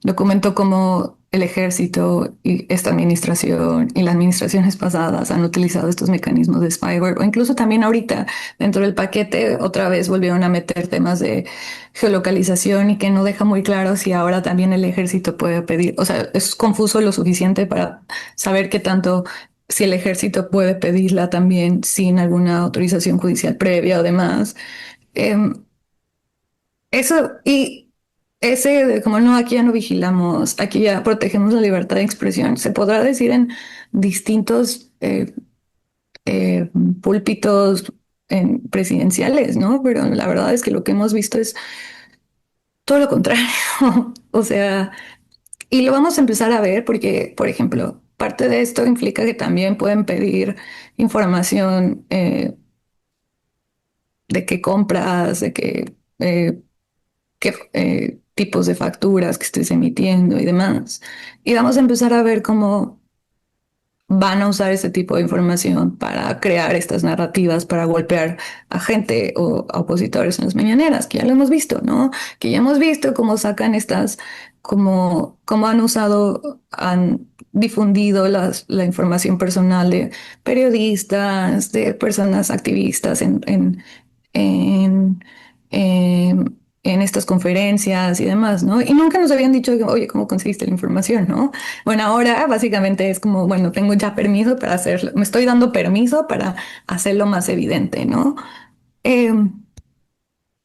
Speaker 9: documentó cómo el ejército y esta administración y las administraciones pasadas han utilizado estos mecanismos de spyware, o incluso también ahorita dentro del paquete otra vez volvieron a meter temas de geolocalización y que no deja muy claro si ahora también el ejército puede pedir, o sea, es confuso lo suficiente para saber qué tanto, si el ejército puede pedirla también sin alguna autorización judicial previa o demás. Em, Eso, y ese de como no, aquí ya no vigilamos, aquí ya protegemos la libertad de expresión, se podrá decir en distintos eh, púlpitos presidenciales, ¿no? Pero la verdad es que lo que hemos visto es todo lo contrario. O sea, y lo vamos a empezar a ver porque, por ejemplo, parte de esto implica que también pueden pedir información de qué compras, de qué tipos de facturas que estés emitiendo y demás. Y vamos a empezar a ver cómo van a usar ese tipo de información para crear estas narrativas, para golpear a gente o a opositores en las mañaneras, que ya lo hemos visto, ¿no? Que ya hemos visto cómo sacan estas, cómo han usado, han difundido la información personal de periodistas, de personas activistas en, en estas conferencias y demás, ¿no? Y nunca nos habían dicho, oye, ¿cómo conseguiste la información, no? Bueno, ahora básicamente es como, bueno, tengo ya permiso para hacerlo, me estoy dando permiso para hacerlo más evidente, ¿no? Eh,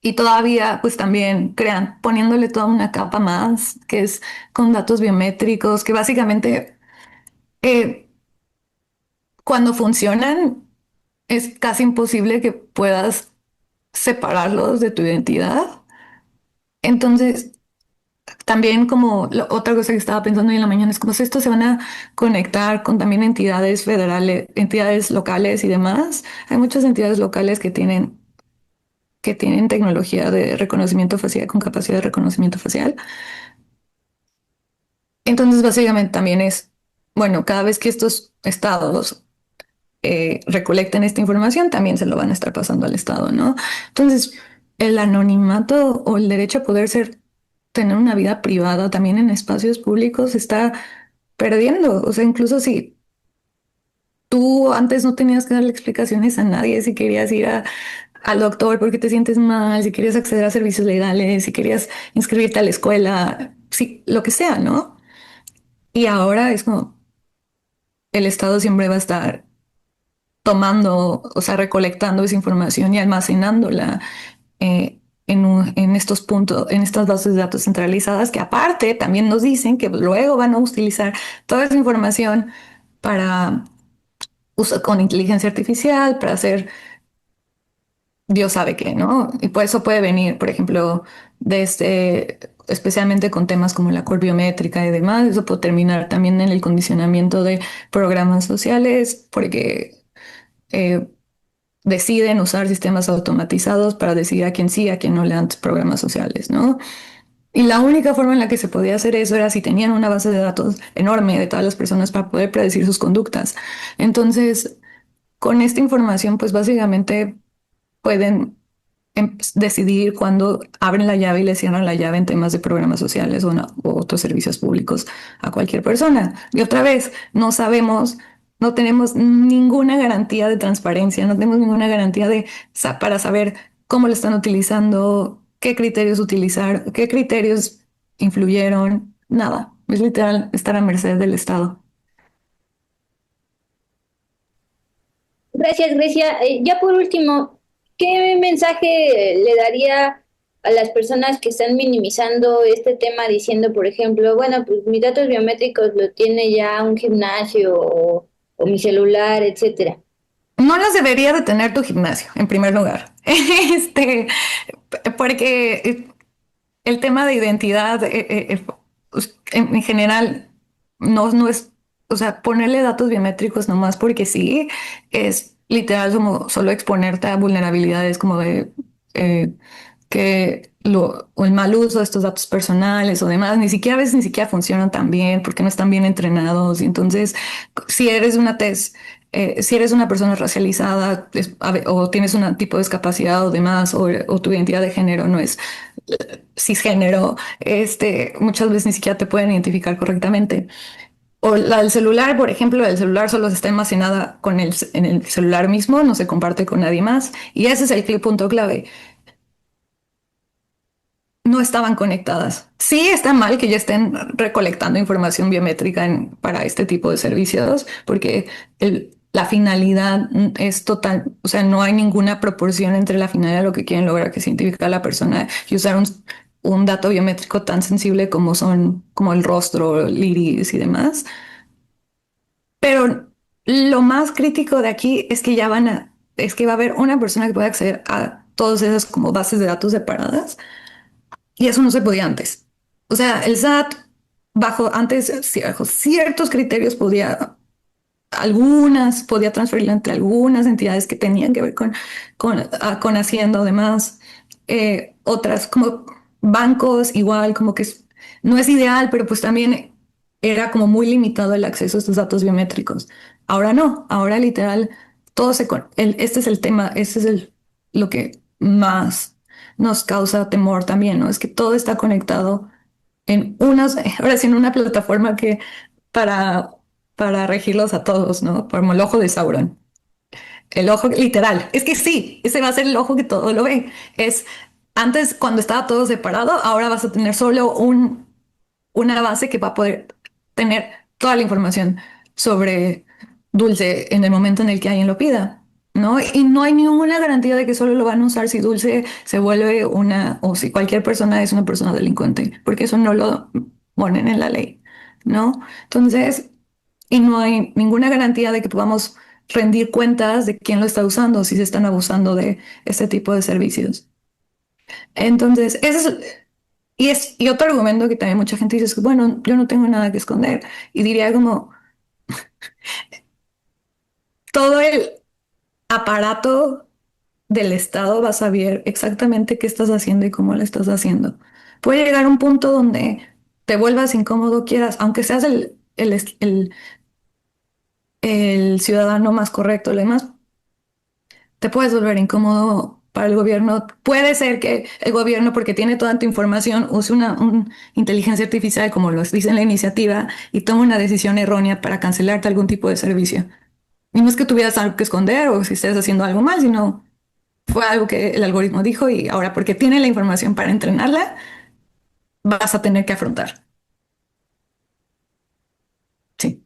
Speaker 9: y todavía, pues también crean, poniéndole toda una capa más, que es con datos biométricos, que básicamente eh, cuando funcionan es casi imposible que puedas separarlos de tu identidad. Entonces, también como otra cosa que estaba pensando hoy en la mañana es como si estos se van a conectar con también entidades federales, entidades locales y demás. Hay muchas entidades locales que tienen tecnología de reconocimiento facial con capacidad de reconocimiento facial. Entonces, básicamente también es, bueno, cada vez que estos estados recolecten esta información, también se lo van a estar pasando al estado, ¿no? Entonces, el anonimato o el derecho a poder tener una vida privada también en espacios públicos se está perdiendo. O sea, incluso si tú antes no tenías que darle explicaciones a nadie, si querías ir al doctor porque te sientes mal, si querías acceder a servicios legales, si querías inscribirte a la escuela, sí, lo que sea, ¿no? Y ahora es como el Estado siempre va a estar tomando, o sea, recolectando esa información y almacenándola en estos puntos, en estas bases de datos centralizadas, que aparte también nos dicen que luego van a utilizar toda esa información para con inteligencia artificial, para hacer Dios sabe qué, ¿no? Y por eso puede venir, por ejemplo, desde, especialmente con temas como la biométrica y demás, eso puede terminar también en el condicionamiento de programas sociales, porque eh, deciden usar sistemas automatizados para decidir a quién sí, a quién no le dan programas sociales, ¿no? Y la única forma en la que se podía hacer eso era si tenían una base de datos enorme de todas las personas para poder predecir sus conductas. Entonces, con esta información, pues básicamente pueden decidir cuándo abren la llave y le cierran la llave en temas de programas sociales o otros servicios públicos a cualquier persona. Y otra vez, no sabemos, no tenemos ninguna garantía de transparencia, no tenemos ninguna garantía para saber cómo lo están utilizando, qué criterios utilizar, qué criterios influyeron, nada. Es literal estar a merced del Estado.
Speaker 10: Gracias, Grecia. Ya por último, ¿qué mensaje le daría a las personas que están minimizando este tema diciendo, por ejemplo, bueno, pues mis datos biométricos lo tiene ya un gimnasio o mi celular, etcétera?
Speaker 9: No las debería de tener tu gimnasio, en primer lugar. Porque el tema de identidad pues, en general no es, o sea, ponerle datos biométricos nomás porque sí, es literal como solo exponerte a vulnerabilidades como de o el mal uso de estos datos personales o demás, a veces ni siquiera funcionan tan bien porque no están bien entrenados. Y entonces, si eres si eres una persona racializada o tienes un tipo de discapacidad o demás, o tu identidad de género no es cisgénero, muchas veces ni siquiera te pueden identificar correctamente. O la del celular, por ejemplo, el celular solo está almacenada en el celular mismo, no se comparte con nadie más. Y ese es el punto clave. No estaban conectadas. Sí está mal que ya estén recolectando información biométrica para este tipo de servicios, porque la finalidad es total, o sea, no hay ninguna proporción entre la finalidad de lo que quieren lograr, que es identificar a la persona y usar un dato biométrico tan sensible como el rostro, el iris y demás. Pero lo más crítico de aquí es que es que va a haber una persona que pueda acceder a todas esas como bases de datos separadas y eso no se podía antes. O sea, el SAT bajo ciertos criterios podía transferirla entre algunas entidades que tenían que ver con Hacienda o demás. Otras como bancos, igual, como que no es ideal, pero pues también era como muy limitado el acceso a estos datos biométricos. Ahora no, ahora literal, este es el tema, lo que más nos causa temor también, ¿no? Es que todo está conectado ahora sí, en una plataforma para, para regirlos a todos, ¿no? Como el ojo de Sauron. El ojo literal. Es que sí, ese va a ser el ojo que todo lo ve. Antes, cuando estaba todo separado, ahora vas a tener solo una base que va a poder tener toda la información sobre Dulce en el momento en el que alguien lo pida, ¿no? Y no hay ninguna garantía de que solo lo van a usar si Dulce se vuelve o si cualquier persona es una persona delincuente, porque eso no lo ponen en la ley, ¿no? Entonces, y no hay ninguna garantía de que podamos rendir cuentas de quién lo está usando, si se están abusando de este tipo de servicios. Entonces, y otro argumento que también mucha gente dice es que, bueno, yo no tengo nada que esconder. Y diría como, todo el aparato del Estado va a saber exactamente qué estás haciendo y cómo lo estás haciendo. Puede llegar a un punto donde te vuelvas incómodo, quieras, aunque seas el ciudadano más correcto, lo demás, te puedes volver incómodo para el gobierno. Puede ser que el gobierno, porque tiene toda tu información, use una inteligencia artificial, como lo dice en la iniciativa, y tome una decisión errónea para cancelarte algún tipo de servicio. Y no es que tuvieras algo que esconder o si estés haciendo algo mal, sino fue algo que el algoritmo dijo y ahora porque tiene la información para entrenarla, vas a tener que afrontar. Sí.